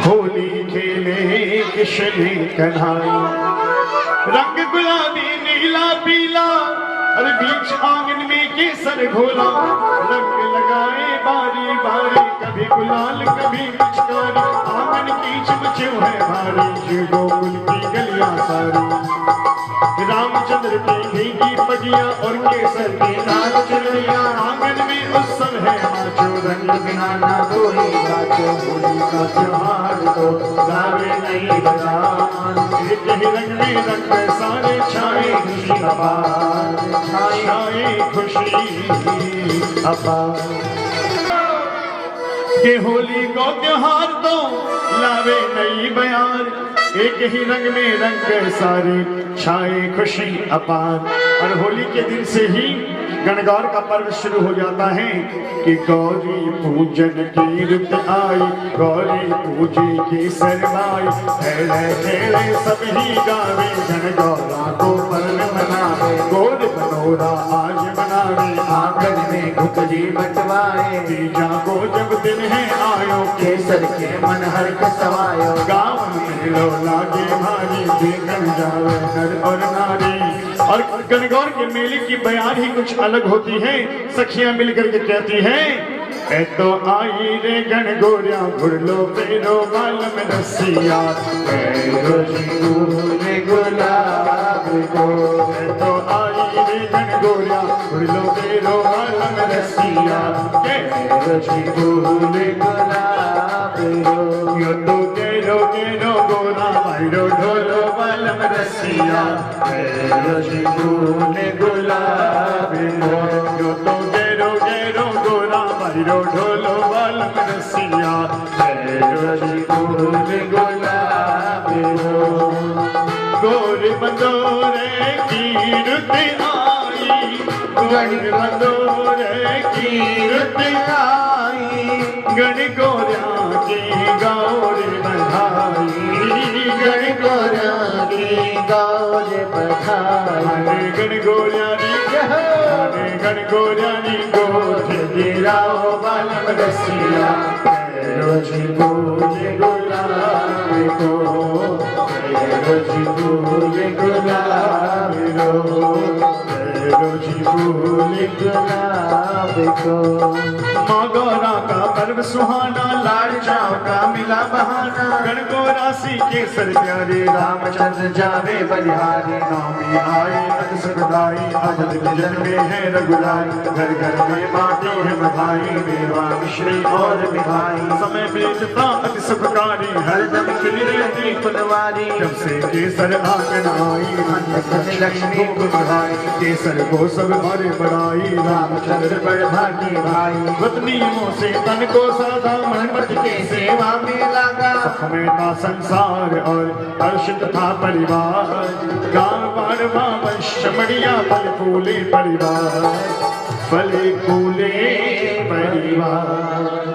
होली खेले कृष्ण कन्हाई। रंग गुलाबी नीला पीला, और बीच आंगन में केसर घोला, रंग लगाए बारी बारी, कभी गुलाल कभी पिचकारी, आंगन की चमचो है भारी, ये गोकुल की गलियां सारी। रामचंद्र की भीगी पगिया और केसर की लाल चुनरिया, आंगन में उत्सव है नाचो, रंग बिना ना कोई नाचो, होली का त्योहार तो गावे नहीं बजान, एक ही रंग में रंग सारे छाए खुशी अपार, छाए खुशी अपार। के होली को त्योहार तो लावे नई बयार, एक ही रंग में रंग सारे छाए खुशी अपार। और होली के दिन से ही गणगौर का पर्व शुरू हो जाता है कि गौरी पूजन की रुत आई, गौरी पूजी की सरमाई, खेले खेले सभी गावे, गणगौरा को पर्व मनावे, गोर बनोरा आज मनावे, आंगन में घुकजी बटवाए, तीजा को जब दिन है आयो, केसर के मन हर्ष समायो। गाँव में लो लागे भारी, देखन जावे नर और नारी। और गणगौर के मेले की बयान ही कुछ अलग होती है। सखियां मिलकर के कहती हैं, ए तो आई रे गणगौरिया, घुड़लो पेरो बालम रसिया, पैरो झूले गुलाब को, ए तो आई रे गणगौरिया, घुड़लो पेरो बालम रसिया, पैरो झूले गुलाब को। यो तो केरो गोरा मायरो ढोलो बालम रसिया, पैरो झूले गुलाब को, यो तो केरो गोरा मायरो ढोलो बालम रसिया, पैरो झूले गुलाब को। गोर बंदोरे की रुत आई, गण बंदोरे की रुत आई, गण गोरा की गौर बधाई, गण गोरा की गौर बधाई। गण गोरियानी गण गोरियानी गोठ गिराओ बालम रसिया, रोजी फूल गुलाब को, रोजी फूल गुलाब को, रोजी फूल गुलाब को। माँ गौरा का पर्व सुहाना, लाड़ चाव का मिला बहाना, गण गौरा सी केसर प्यारे, रामचंद्र जावे बलिहारी, नामी आए अति सुखदाई, अवध भजन में है रघुराई, घर घर में बाटी है बधाई, मेवा मिश्री और मिठाई, समय बीतता अति सुखकारी, हरदम खिली रहती फुलवारी। जब से केसर आंगन आई, लक्ष्मी को बढ़ाई, केसर को सब हरे बढ़ाई, रामचंद्र बड़ भागी भाई, पत्नियों से तन को साधा, मनमत के सेवा में लगा, सुख में था संसार और हर्षित था परिवार, गाँव बारवा वंशमड़िया फल फूले परिवार, फले फूले परिवार।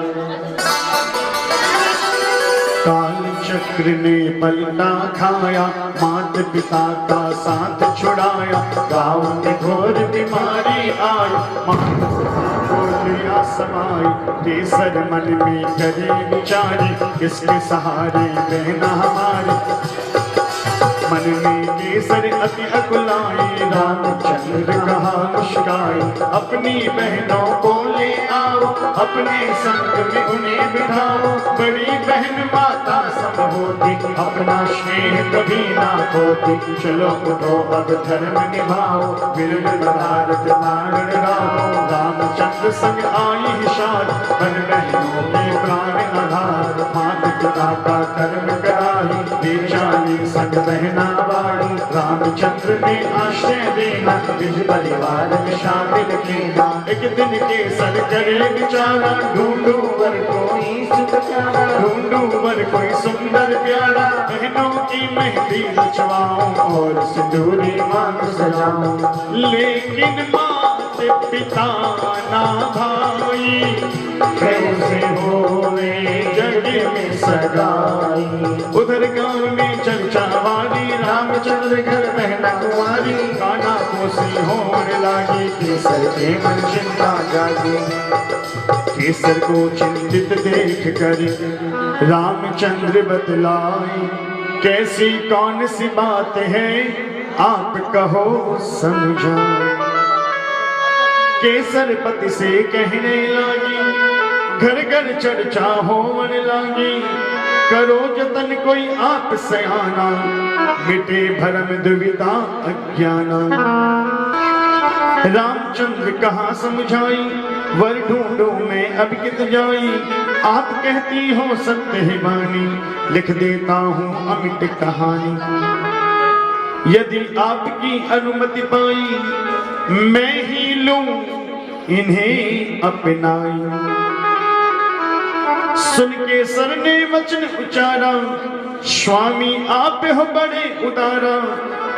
काल चक्र ने पलटा खाया, मात पिता का साथ छुड़ाया, गाँव में घोर बीमारी आई, माता को लिया समाई, केसर मन में करे विचारी, किसके सहारे बहना हमारी। मन में केसर अति अकुलाई, रामचंद्र कहा मुस्काई, अपनी बहनों को ले आओ, अपने संग में उन्हें बिठाओ। बड़ी बहन माता सब होती, अपना स्नेह कभी ना खोती। चलो उठो अब धर्म निभाओ, विरल भारत नारण राहो। रामचंद्र संग आई हिशार, बन बहनों के प्राण आधार। मात पिता का कर्म कराही, बेचारी संग बहना बाड़ी। रामचंद्र ने आश्रय देना, निज परिवार में शामिल किया। एक दिन केसर करे विचारा, ढूंढू वर कोई सुख प्यारा, ढूंढू वर कोई सुंदर प्यारा। बहनों की मेहंदी रचवाऊं और सिंदूरी मांग सजाऊं। लेकिन मात पिता ना भाई, कैसे होवे जग में सगाई। उधर गांव में चर्चा वाली, रामचंद्र घर बहना कुंवारी। काना कोसी होने लागी, केसर के मन चिंता जागी। केसर को चिंतित देख कर रामचंद्र बतलाए, कैसी कौन सी बात है आप कहो समझाए। केसर पति से कहने लागी, घर घर चर्चा होने लागी। करो जतन कोई आप सयाना, मिटे भरम दुविधा अज्ञाना। रामचंद्र कहा समझाई, वर ढूंढो मैं अब कित जाई। आप कहती हो सत्य है वाणी, लिख देता हूँ अमिट कहानी। यदि आपकी अनुमति पाई, मैं ही लूं इन्हें अपनाई। सुन के सर ने वचन उचारा, स्वामी आप हो बड़े उदारा।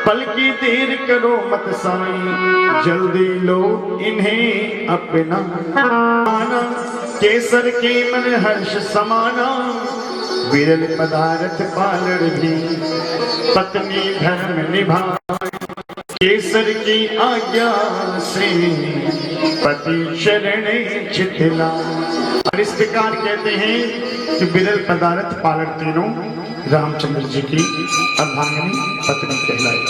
पल की देर करो मत साई, जल्दी लो इन्हें अपना। केसर के मन हर्ष समाना, विरल पदार्थ पालर भी पत्नी धर्म निभाए। केसर की आज्ञा से पति शरण चितला। और इस प्रकार कहते हैं कि विरल पदार्थ पालर तीनों रामचंद्र जी की अर्धांगिनी पत्नी कहलाई।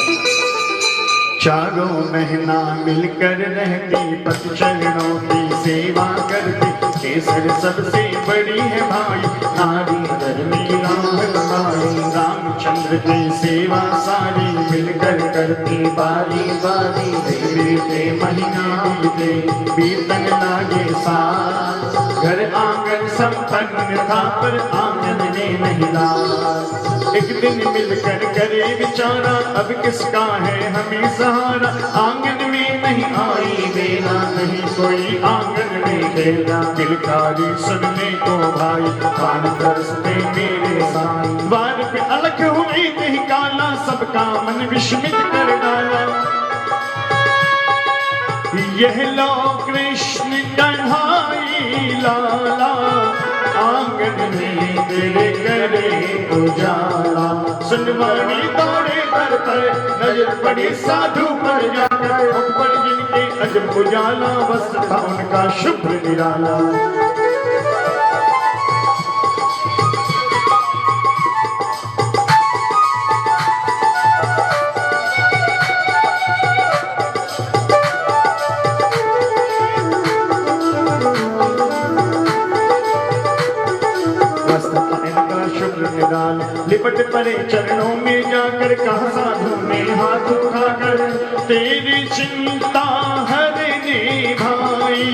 चारों महीना मिलकर रहती, पति चरणों की सेवा करती। केसर सबसे बड़ी है भाई, नारी धर्मी राम भाई। रामचंद्र की सेवा सारी मिलकर करती, बारी बारी। बीते महीना बीते, बीतन लागे साल। घर आंगन संपन्न था, पर आंगन में नहीं लाल। एक दिन मिलकर करे विचारा, अब किसका है हमें सहारा। आंगन में नहीं आई बेला, नहीं कोई आंगन में खेला। किलकारी सुनने को भाई, कान तरसते मेरे साई। द्वार पे अलग हुई नहीं काला, सबका मन विस्मित कर डाला। यह लो कृष्ण कन्हाई लाला, आंगन में तेरे करे उजाला। सुनवानी दौड़े दर पर, नजर पड़ी साधु पर जाकर। मुख पर जिनके अजब उजाला, वस्त्र था उनका शुभ्र निराला। लिपट पड़े चरणों में जाकर, कहा साधु ने हाथ उठाकर। तेरी चिंता हरने भाई,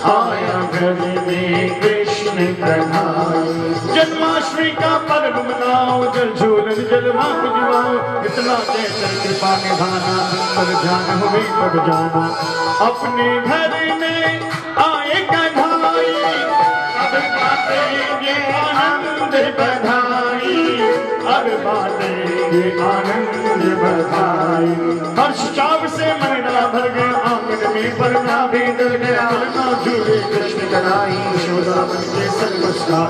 आया घर में कृष्ण कन्हाई। जन्माष्टमी का पर्व मनाओ, जल झूलन जलवा बुझवाओ। इतना कहकर कृपा निभाना, पर जान हुए तब जाना। अपने घर में आए कन्हाई, अब बातेंगे आनंद बधाई। अब बातेंगे आनंद बधाई। हर्ष चाव से मरना भर गया, आंगन में परना भी डर गया। ना झूले कृष्ण कन्हाई, यशोदा बन के सर्वस्ता।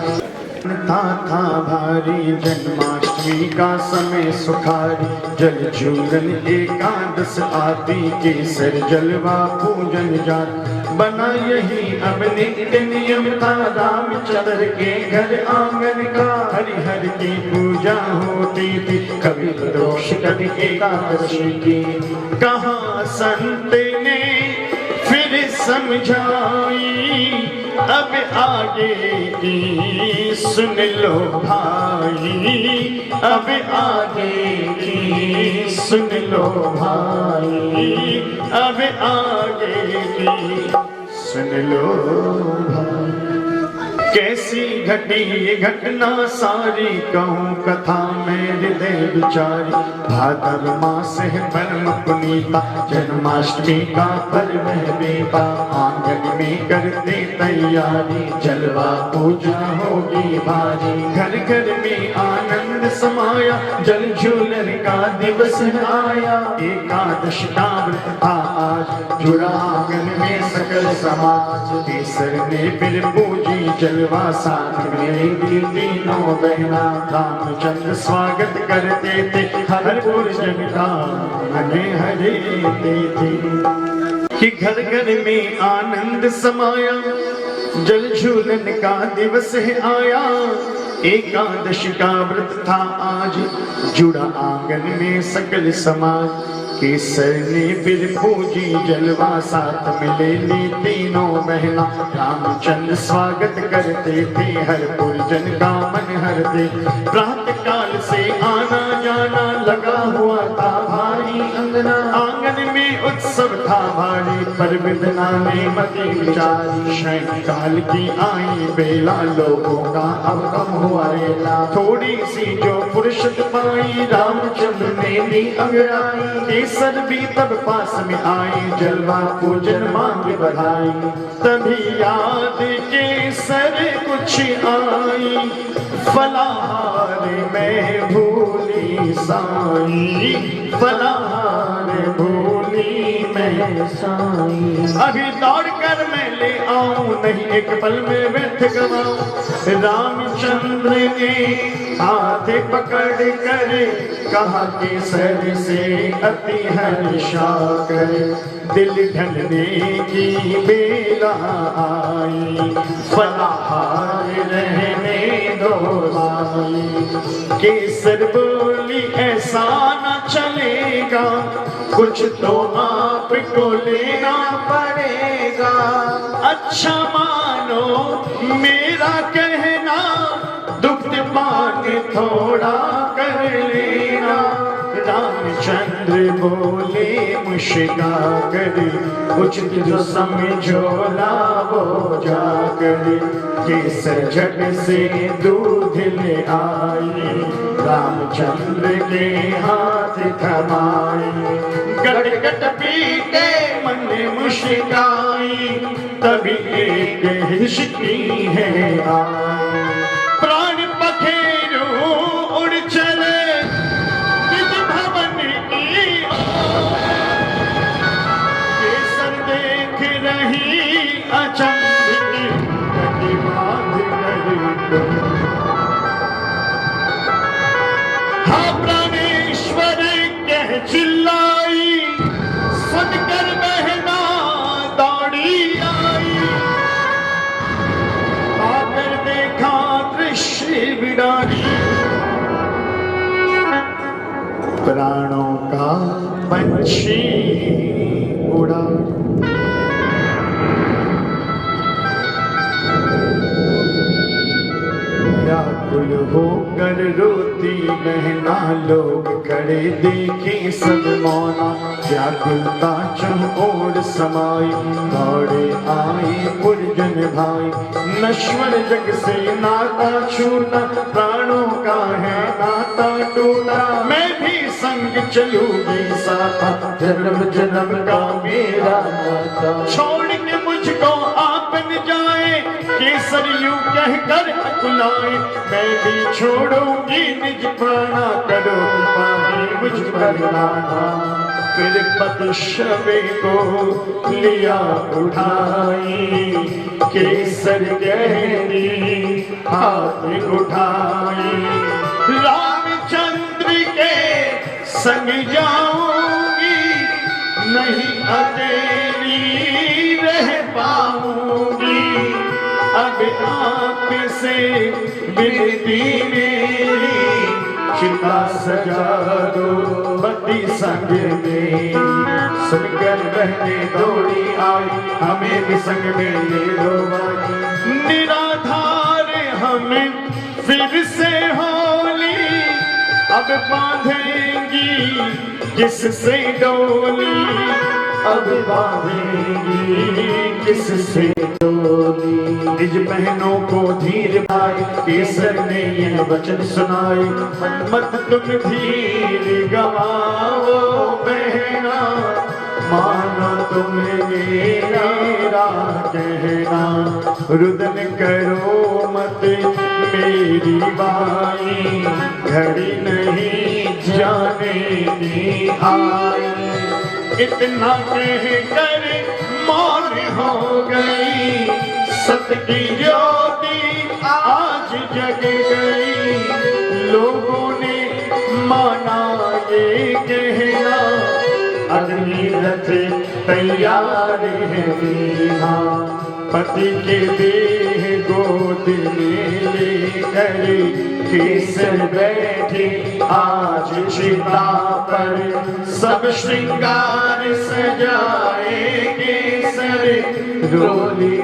था भारी जन्माष्टमी जन्माष्टमी का समय सुखारी जल झूलन एकादश आदि केसर जलवा पूजन जात बना यही अब नित्य नियम था रामचंद्र के घर आंगन का हरिहर की पूजा होती थी कभी प्रदोष कभी एकादशी की कहा संत ने फिर समझाई अब आगे की सुन लो भाई अब आगे की सुन लो भाई अब आगे की सुन लो भाई कैसी घटी ये घटना सारी कहूँ कथा में हृदय विचारी भादर मास है परम पुनीता जन्माष्टमी का पर्व है बेटा आंगन में करते तैयारी जलवा पूजा होगी भारी घर घर में आनंद समाया जल झूलन का दिवस आया एकादश का व्रत था आज जुड़ा आंगन में सकल समाज केसर ने फिर पूजी जलवा साथ में तीनों बहना रामचंद्र स्वागत करते थे हर पूजन का हरे हरे थे कि घर घर में आनंद समाया जल झूलन का दिवस है आया एकादश का व्रत था आज जुड़ा आंगन में सकल समाज केसर ने फिर पूजी जलवा साथ में ले ली तीनों बहना रामचंद्र स्वागत करते थे हर पुरजन का मन हर दे प्रातः काल से आना जाना लगा हुआ था भारी अंगना आंगन में उत्सव था भारी पर विदना ने मती विचारी शयन काल की आई बेला लोगों का अब कम हुआ रेला थोड़ी सी जो फुर्सत पाई रामचंद्र ने दी अंगड़ाई केसर भी तब पास में आई जलवा पूजन मांग बढ़ाई तभी याद केसर कुछ आई फलाहार में भूली साई फलाहार भूली मैं साई अभी दौड़ कर मैं ले आऊं नहीं एक पल में व्यर्थ गवाऊं रामचंद्र ने हाथ पकड़ कर कहा केसर से अति हर्षा कर दिल ढलने की बेला आई फलाहार रहने दो भाई केसर बोली ऐसा न चलेगा कुछ तो आपको लेना पड़ेगा अच्छा मानो मेरा कहना दुग्ध पान थोड़ा कर लेना रामचंद्र बोले मुश्किल कर उचित जो समझो लावो जाकर केसर झट से दूध ले आई रामचंद्र के हाथ थमाई गट गट पीटे मन मुश्किल तभी एक हिचकी है आई प्राण पखेरु उड़ चले विधि भवन की केसर देख रही अचंभित की बात करी हाँ प्राणेश्वर कह चिल्लाई सुनकर बहना दौड़ी आई आकर देखा दृश्य बिडारी प्राणों का पंछी उड़ा व्याकुल होकर रोती बहना लोग खड़े देखे सब मौना व्याकुलता चहुओर समाई दौड़े आए पुरजन भाई नश्वर जग से नाता छूटा प्राणों का है नाता टूटा मैं भी संग चलूंगी साथा जन्म जन्म का मेरा नाता छोड़ के मुझको आप न जाए केसर यूं कहकर अकुलाए मैं भी छोड़ूंगी निज प्राणा करो पाही मुझ पर नाना फिर पतशवे को लिया उठाई केसर गहरी हाथ उठाई रामचंद्र संग जाऊंगी, नहीं अकेली रह पाऊंगी। अब आपसे विनती मेरी, चिता सजा दो पति संग में। सुनकर बहने दौड़ी आई, हमें भी संग में ले लो भाई। निराधार हमें फिर से होली, अब बांधेंगी किससे डोली, अब बांधेंगी किससे डोली। निज बहनों को धीर भाई, केसर ने यह वचन सुनाए। मत तुम धीर गवाओ बहना, माना तुम मेरा कहना। रुदन करो मत मेरी बाई, घड़ी नहीं जाने की आई। इतना कह कर मौन हो गई, सत की ज्योति आज जग गई। लोगों ने माना ये कहना, अग्नि रथ तैयार है मीना। पति के देह गोद में लेकर, केसर बैठे आज चिता पर। सब श्रृंगार सजाए केसर, रोली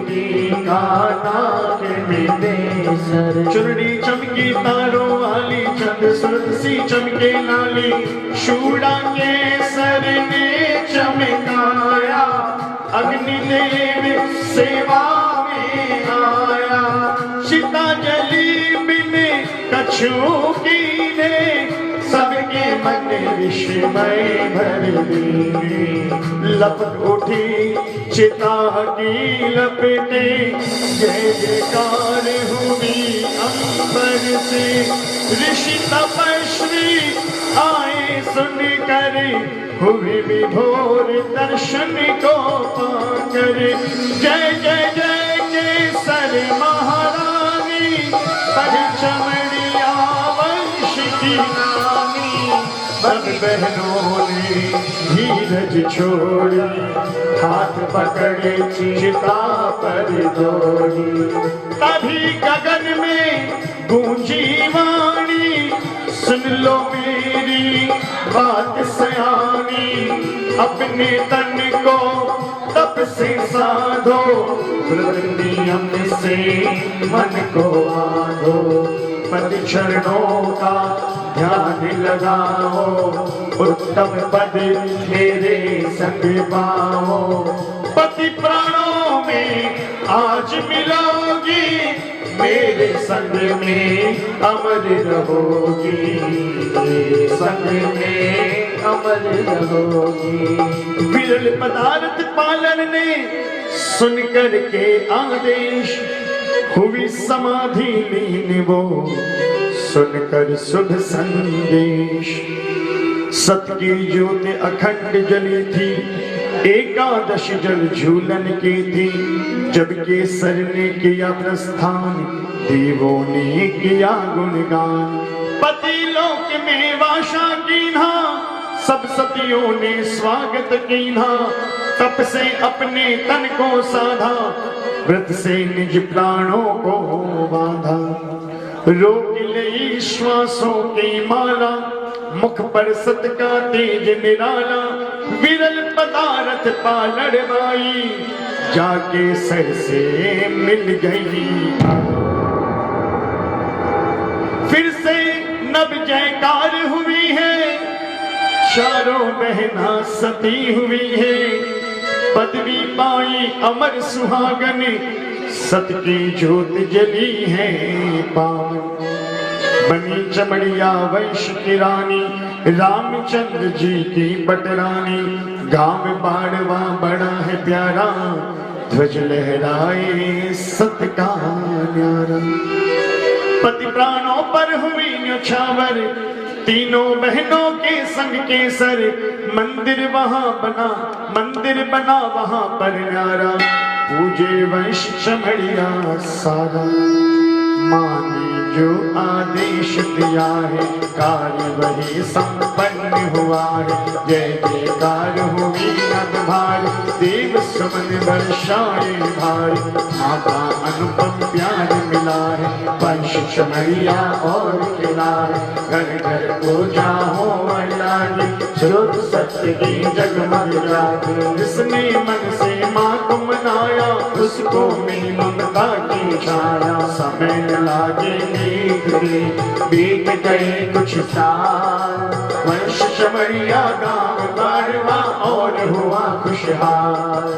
का नाक में देसर। चुनरी चमकी तारों वाली, चंद सुरत सी चमके लाली। शूड़ा केसर ने चमकाया, अग्निदेव सेवा में आया। चिता जली बिने कछु की ने, सबके मन विस्मय भर दी। लपट उठी चिता की लपटे, जय जयकार हुई अंबर से। ऋषि तपस्वी आए सुन कर, हुए विभोर दर्शन को पाकर। जय जय जय केसर महारानी, पर चमड़िया वंश की रानी। सब बहनों ने धीरज छोड़ी, हाथ पकड़े चिता पर दौड़ी। तभी गगन में गूंजी वाणी, सुन लो मेरी बात सयानी। अपने तन को तप से साधो, नियम से मन को बांधो। पद चरणों का ध्यान लगाओ, उत्तम पद तेरे संग पाओ। पति प्राणों में आज मिलोगी, मेरे संग में अमर रहोगी। मेरे संग में अमर रहोगी। विरल पदार्थ पालन ने सुन कर के आदेश, हुई समाधि लीन वो सुनकर शुभ संदेश। सत की ज्योति अखंड जली थी, एकादश जल झूलन की थी। जब केसर ने किया प्रस्थान, देवों ने किया गुणगान। पति लोक में वासा कीन्हा, सब सतियों ने स्वागत कीन्हा। तप से अपने तन को साधा, व्रत से निज प्राणों को बांधा। रोक ले श्वासों की माला, मुख पर सत का तेज निराला। विरल पदार्थ पालड़ बाई, जाके सर से मिल गई। फिर से नब जयकार हुई है, चारों बहना सती हुई है। पदवी पाई अमर सुहागन, सत की ज्योत जली है पावन। बनी चमड़िया वंश की रानी, रामचंद्र जी की बटरानी। गांव बाड़वा बड़ा है प्यारा, ध्वज लहराए सत का न्यारा। पति प्राणों पर हुई न्यौछावर, तीनों बहनों के संग केसर। मंदिर बना वहां पर न्यारा। पूजे वंश चमड़िया सारा, मानी जो आदेश दिया है कार्य वही संपन्न हुआ है। जय जयकार हुई नभ भारी देव समन वर्षाए भारी। माँ का अनुपम प्यार मिला है वंश चमैया और खिला है। घर घर पूजा हो लागी स्रोत सत्य की जगमग जागे। जिसने मन से माँ को मनाया उसको मिली ममता की छाया। समय न लागे बीत गए कुछ साल वंश चमरिया गाँव बारवा और हुआ खुशहाल।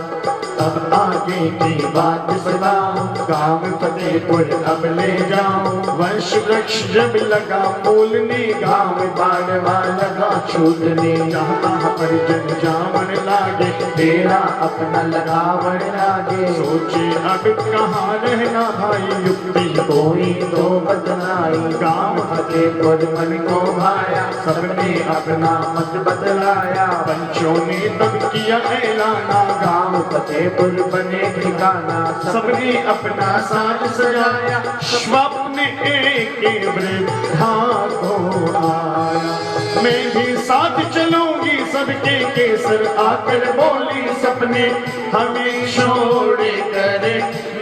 अब आगे की बात सुनाओ गाँव फतेहपुर अब ले जाओ। वंश वृक्ष जब लगा फूलने गाँव बारवा लगा छूटने। जहाँ पर जन जावन लागे तेरा अपना लगावन लागे। सोचे अब कहाँ रहना भाई युक्ति कोई तो बदलाई। गाँव फतेहपुर मन को भाया सबने अपना मत बदलाया। पंचों ने तब किया ऐलाना गाँव फतेहपुर बने ठिकाना। सबने अपना साज सजाया स्वप्न एक वृद्धा को आया। मैं भी साथ चलूंगी सबके केसर आकर बोली सपने हमें छोड़ कर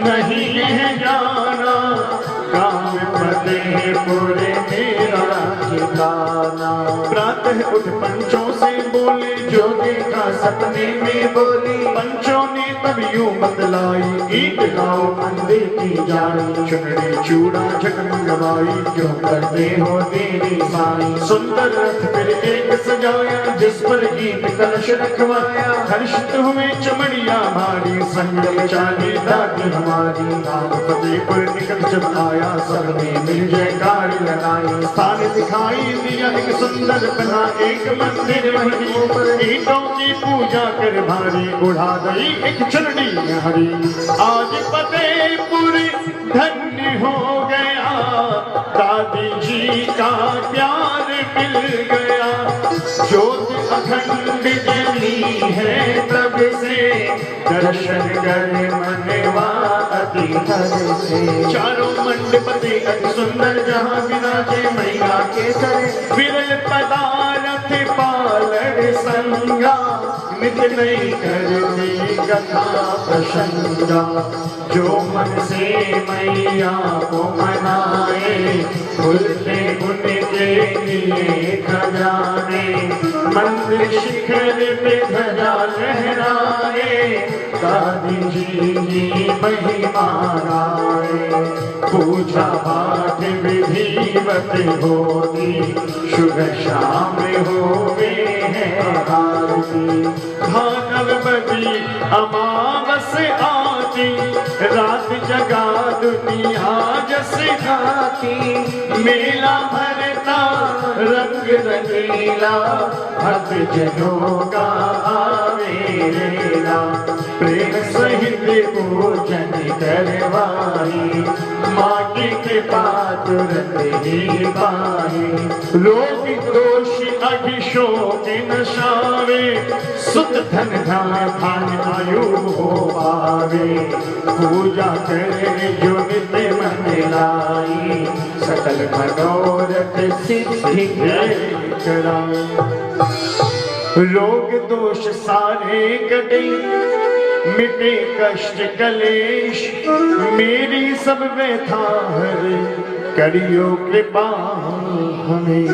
नहीं है जाना। गाँव फतेहपुर मेरा ठिकाना। प्रातः उठ पंचों से बोले जो देखा सपने में बोली। पंचों ने तब यूं बतलाई ईट लाओ मंदिर की जानी। चुनरी चूड़ा झटमगवाई जो करते हो तेरी साई। सुंदर रथ फिर एक सजाया जिस पर गीत कलश रखवाया। हर्षित हुए चमड़िया भारी संगम चाली दादी हमारी। गाँव फतेहपुर निकट जब आया सबने मिल जयकार लगाई। स्थान दिखाई दिया एक सुंदर बना एक मंदिर वहीं। ईटों की पूजा कर भारी उड़ा गई एक चुनरी हरी। आज फतेहपुर धन्य हो गया दादी जी का प्यार मिल गया। ज्योत अखंड जली है तब से दर्शन कर मनवा अति हर से। चारों मंडप से अति सुंदर जहाँ विराजे मैया के सर। विरल पदारथ पालड़ संगा नित नहीं करती कथा प्रसंगा। जो मन से मैया को मनाए खुलते उनके लिए खजाने। मंदिर शिखर पे ध्वजा लहराए दादी जी महिमा गाए। पूजा पाठ विधिवत होती शुभ शाम होवे है आरती। भानवती अमावस आती रात जगा दुनिया जस गाती। मेला भरता रंग रंगीला भक्त जनों का आवे रेला। प्रेम सहित पूजन करवाई माँ की कृपा तुरंत ही पाई। रोग दोष अभिशोक नशावे सुत धन धान आयु हो पावे। पूजा करे जो नित्य मन लाई सकल मनोरथ सिद्धि कराए। रोग दोष सारे कटे मिटे कष्ट कलेश। मेरी सब व्यथा हरे करियो कृपा हमेश।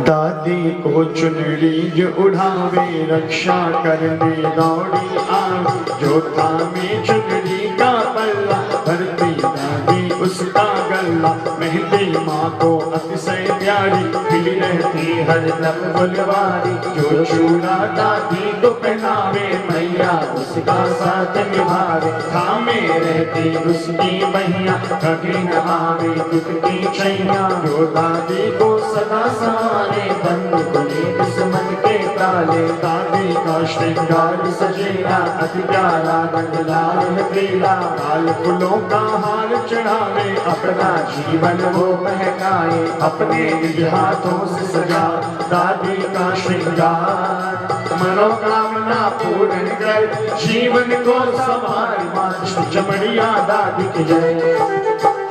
दादी को चुनरी जो उड़ावे रक्षा करने दौड़ी आए। जो थामे चुनरी का पल्ला भरती दादी उसका गल्ला। मेहंदी माँ को अतिशय प्यारी खिली रहती हर दम फुलवारी। जो चूड़ा दादी को पहनावे मैया उसका साथ निभावे। थामे रहती उसकी मैया कभी न आवे दुख की छैया। जो दादी को सदा सहारे बंद खुले दुश्मन के ताले। दादी का श्रृंगार सजेला अति प्यारा रंग लाल पीला। लाल फूलों का हार चढ़ावे अपना जीवन वो महकाए। अपने निज हाथों से सजा दादी का श्रृंगार। मनोकामना पूर्ण कर जीवन को संभाल। माँ चमड़िया दादी की जय।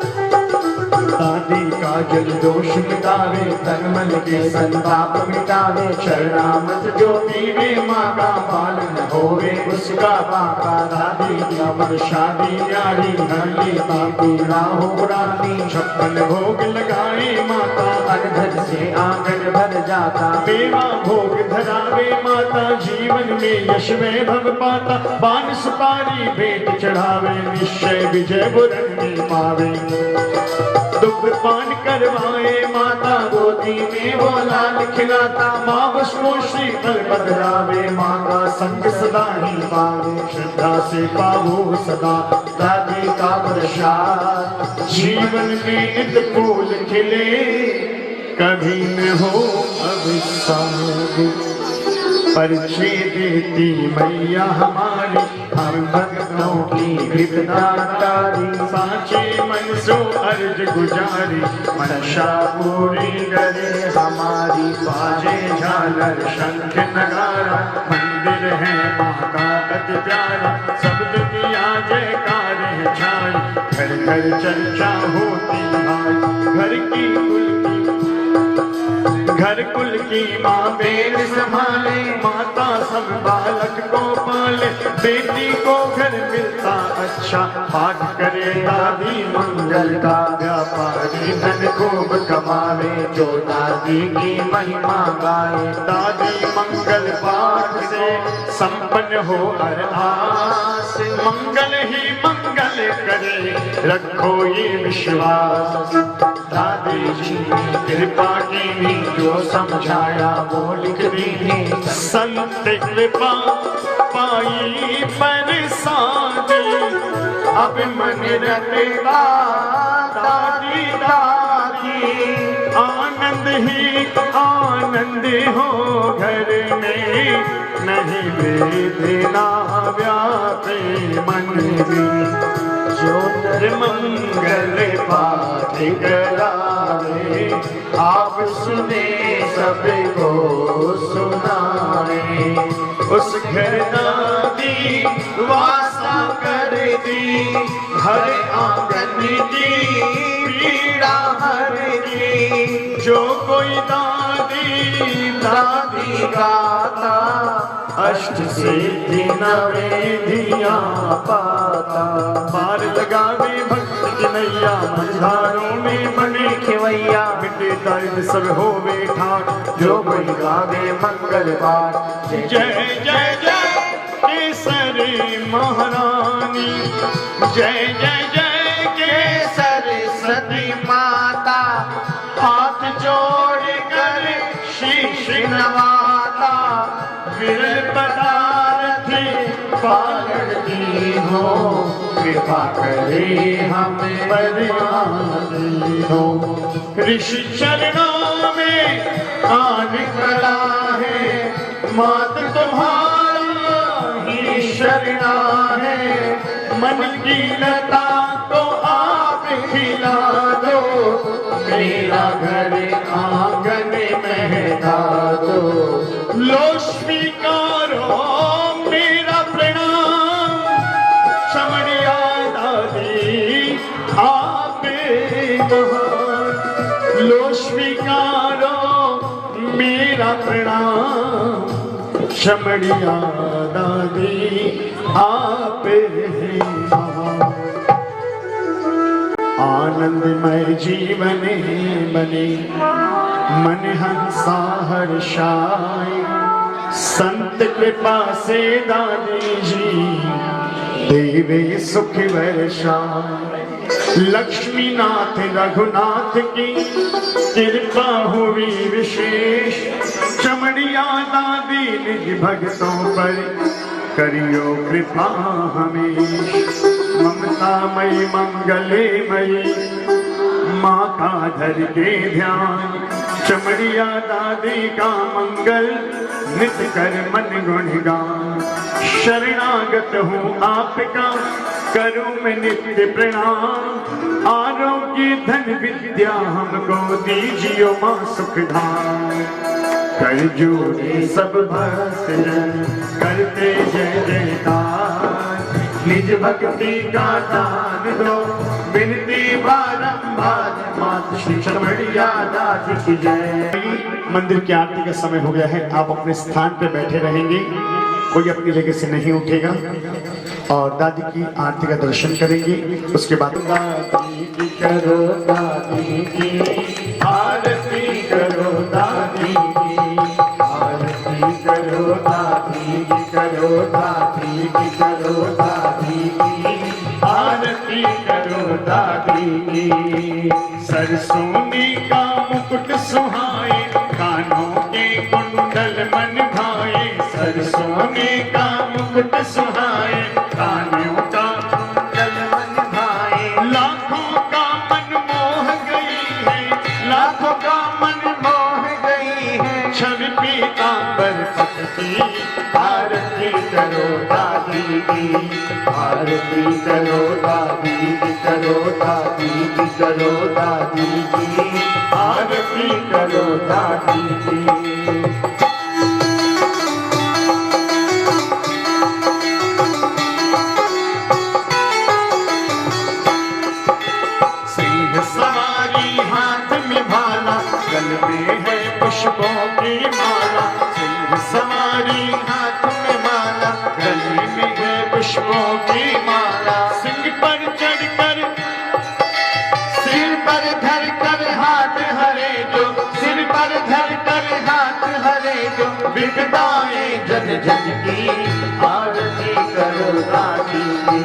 दादी का जल दोष मिटावे, तन मन के संताप मिटावे, शरणामत जो पीवे माँ का पालन होवे उसका बाका दादी की अमर शादी न्यारी नली बापी राहो रानी 56 भोग लगाए माता अनधन से आंगन भर जाता, मेवा भोग धरावे माता जीवन में यश वैभव पाता, पान सुपारी भेंट चढ़ावे निश्चय विजय बुरन में पावे, दुग्ध पान करवाए माता गोदी में वो लाल खिलाता, माँ उसको श्रीफल बदलावे माँ का संग सदा ही पावे, श्रद्धा से पावो सदा दादी का प्रसाद जीवन में नित फूल खिले कभी न हो अवसाद, परिचय देती मैया हमारी हम भक्तों की विपदातारी, साचे मन सो अर्ज गुजारी मनशा पूरी करे हमारी, बाजे झालर शंख नगारा मंदिर है माँ का अति प्यारा, शब्द किया जयकार है छाई, घर घर चर्चा होती भाई, घर कुल की माँ बेट संभाले, माता सब बालक को पाले, बेटी को घर मिलता अच्छा, पाठ करे दादी मंगल का, व्यापारी धन खूब कमावे जो दादी की महिमा गाए, दादी मंगल पाठ से संपन्न हो हर आस, मंगल ही मंगल करे रखो ये विश्वास, दादी जी कृपा की जो समझाया वो लिख दी, संत कृपा पाई बरसाती, अब मन रखता दादी दादी, आनंद ही आनंद हो घर में, नहीं वेदना व्यापे मन में, जो मंगल पाठ करावे आप सुने सबको सुनाए, उस घर दादी वासा कर दी, हर आंगन की पीड़ा हर दी, जो कोई दादी दादी गाता अष्ट सिद्धि नवेदियाँ पाता, पार लगावे भक्त की नैया मझधारों में बने खिवैया, मिटे दर्द सब होवे ठाक, जो कोई गावे मंगल पाठ, जय जय जय केसरी महारानी, जय जय जय केसरी सरस्वती माता, हाथ जोड़ कर शीश नवाता, विरल पदार्थी पालती हो, कृपा करे हमें परिमानी हो, ऋषि चरणों में आन कला है, मात तुम्हारी ही शरणा है, मन की लता को आप खिला दो, मेरा घर आंगन महका दो, लो स्वीकारो मेरा प्रणाम, शमणिया दादी आप महान, लो स्वीकारो मेरा प्रणाम, शमणिया दादी आप महान, आनंदमय जीवन बने मन हंसा हर्षाए, संत कृपा से दादी जी देवे सुख वर्षाए, लक्ष्मी नाथ रघुनाथ की कृपा हुई विशेष, चमड़िया दादी निज भक्तों पर करियो कृपा हमेश, ममतामयी मंगलेमयी माँ का धर के ध्यान, चमड़िया दादी का मंगल नित कर मन गुणगान, शरणागत हूँ आपका करूँ मैं नित्य प्रणाम, आरोग्य धन विद्या हमको दीजियो माँ सुखधाम, कर जोड़े सब भक्त करते जय जयकार, निज भक्ति का दान दो विनती बारंबार मात श्री चमड़िया दादी की जय। मंदिर की आरती का समय हो गया है, आप अपने स्थान पे बैठे रहेंगे, कोई अपनी जगह से नहीं उठेगा और दादी की आरती का दर्शन करेंगे। उसके बाद दादी की करो दादी की आरती करो दादी की आरती करो दादी की करो दादी की करो दादी की आरती करो दादी की। सरसोनी का मुकुट सुहाए, कानों के कुंडल मन भाए। सरसोने का मुकुट सुहाए, कानों का कुंडल मन भाए। लाखों का मन मोह गई है, लाखों का मन मोह गई है। छवि पीतांबर पट की। आरती करो दादी की आरती करो दादी की करो दादी की करो दादी की आरती करो दादी की। सिंह सवारी हाथ में भाला, गल में है पुष्पों की माला। सिंह सवारी हाथ में माला, गले में है पुष्पों की माला। सिंह पर चढ़कर सिर पर धर कर हाथ हरे जो सिर पर धर कर हाथ हरे जो विपदाएं जन जन की। आरती करो दादी की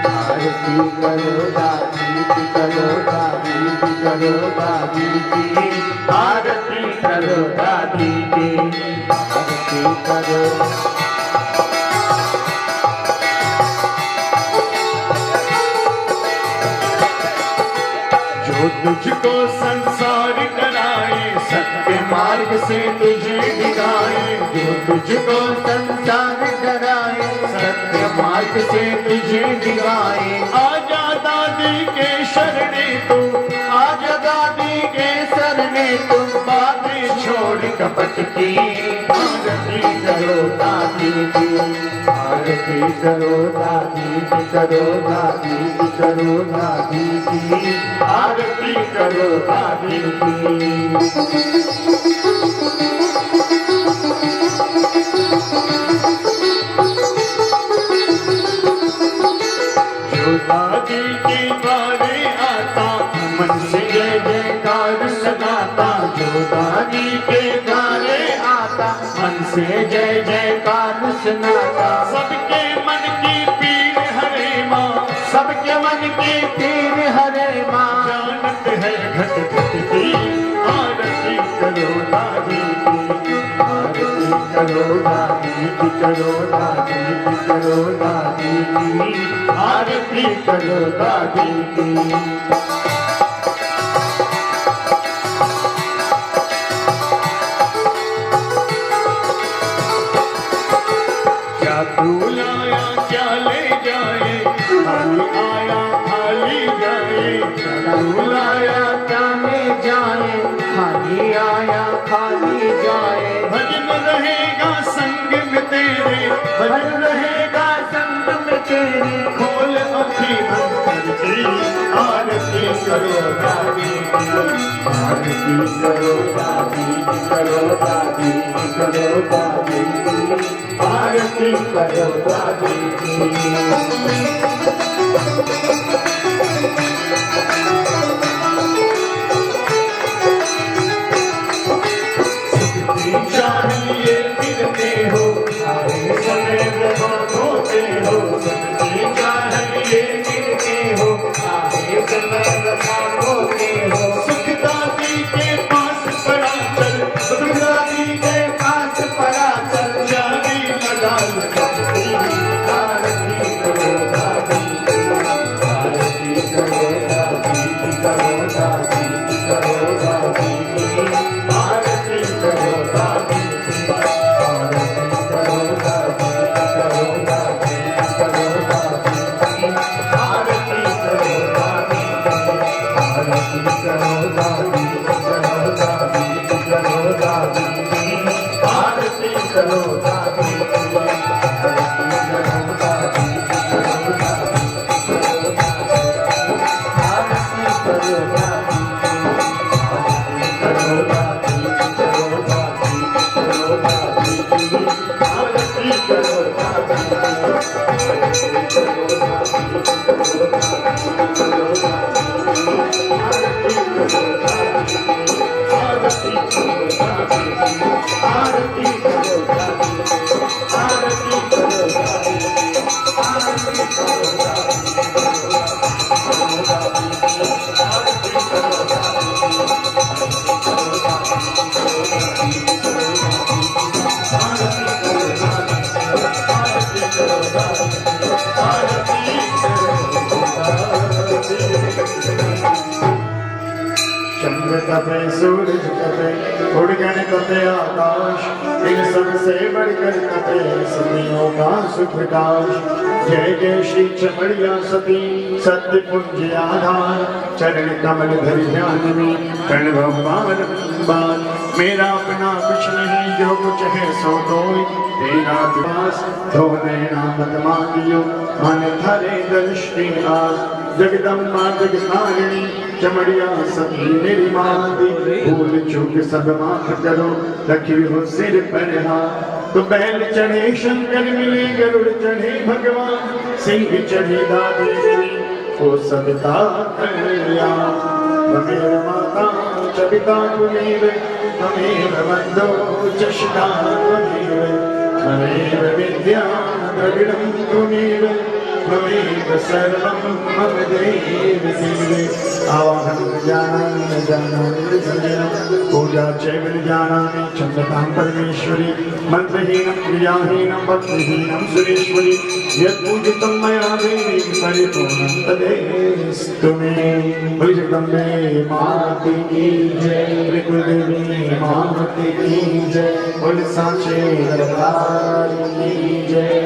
आरती करो दादी की करो दादी की करो दादी की आरती करो दादी की आरती करो। जो तुझको संसार कराए, सत्य मार्ग से तुझे दिखाए जो तुझको संसार कराए सत्य मार्ग से तुझे दिखाए। आजा दादी के शरणे तू, आज दादी के सरने तुम बातें छोड़ कपट की। आरती करो दादी की आरती करो दादी की करो दादी की करो दादी की आरती करो दादी की। जो दादी के द्वारे आता, मन से जय जयकार सुनाता। जो दादी के द्वारे आता मन से जय जयकार सुनाता। सबके मन की पीर हरे माँ, सबके मन की पीर हरे माँ। जानत है घट घट की। आरती करो दादी की, आरती करो दादी की करो दादी की करो दादी की आरती करो दादी की। क्या तू लाया क्या ले जाए, खाली आया खाली जाए। क्या तू लाया क्या में जाए खाली आया खाली जाए। भजन रहेगा संग में तेरे, भजन रहेगा संग में तेरे। खोल अखी अंतर की। आरती करो दादी की, आरती करो दादी की करो दादी की करो दादी की आरती करो दादी की। चाहिए मिलते हो, आए समय होते हो। सबकी चाहिए मिलते हो आए समय होते हो। सुख दादी के पास पड़ा चल, सुख दादी के पास पड़ा चल। जाने लगा लगती। आरती करो दादी की चंद्र तपे सूरज तपे उड़गन तपे आकाश इन सब से बढ़कर तपे सतियों का सुप्रकाश जय जय श्री चमड़िया सती सत्य पुंज आधार चरण कमल धर ध्यान में प्रणव बार मेरा अपना कुछ नहीं जो कुछ है सो कोई तेरा विलास धो नैना मत मांगियो मन थारे दृष्टि आस जगदम्बा जगतारिणी चमड़िया सती मेरी माती भूल चूक सब माफ करो रखी हो सिर पर हाथ तो बैल चढ़े शंकर मिले गरुड़ चढ़े भगवान सिंह चढ़ी दादी मिली ओ सविता कल्याण तमेव माता च पिता त्वमेव तमेव बन्धो च शिखा त्वमेव तमेव विद्या द्रविणं त्वमेव त्वमेव सर्वं मम देव देवे आवाहनं जानामि पूजा चैव जानामि छन्दतां परमेश्वरी मन्त्रहीनं क्रियाहीनं भक्तिहीनं सुरेश्वरी यत्पूजितं मया देवी परिपूर्णं तदेस्तु मे बोलिए जगदम्बे माता की जय त्रिकुलदेवी माता की जय बोल सांचे दरबार की जय।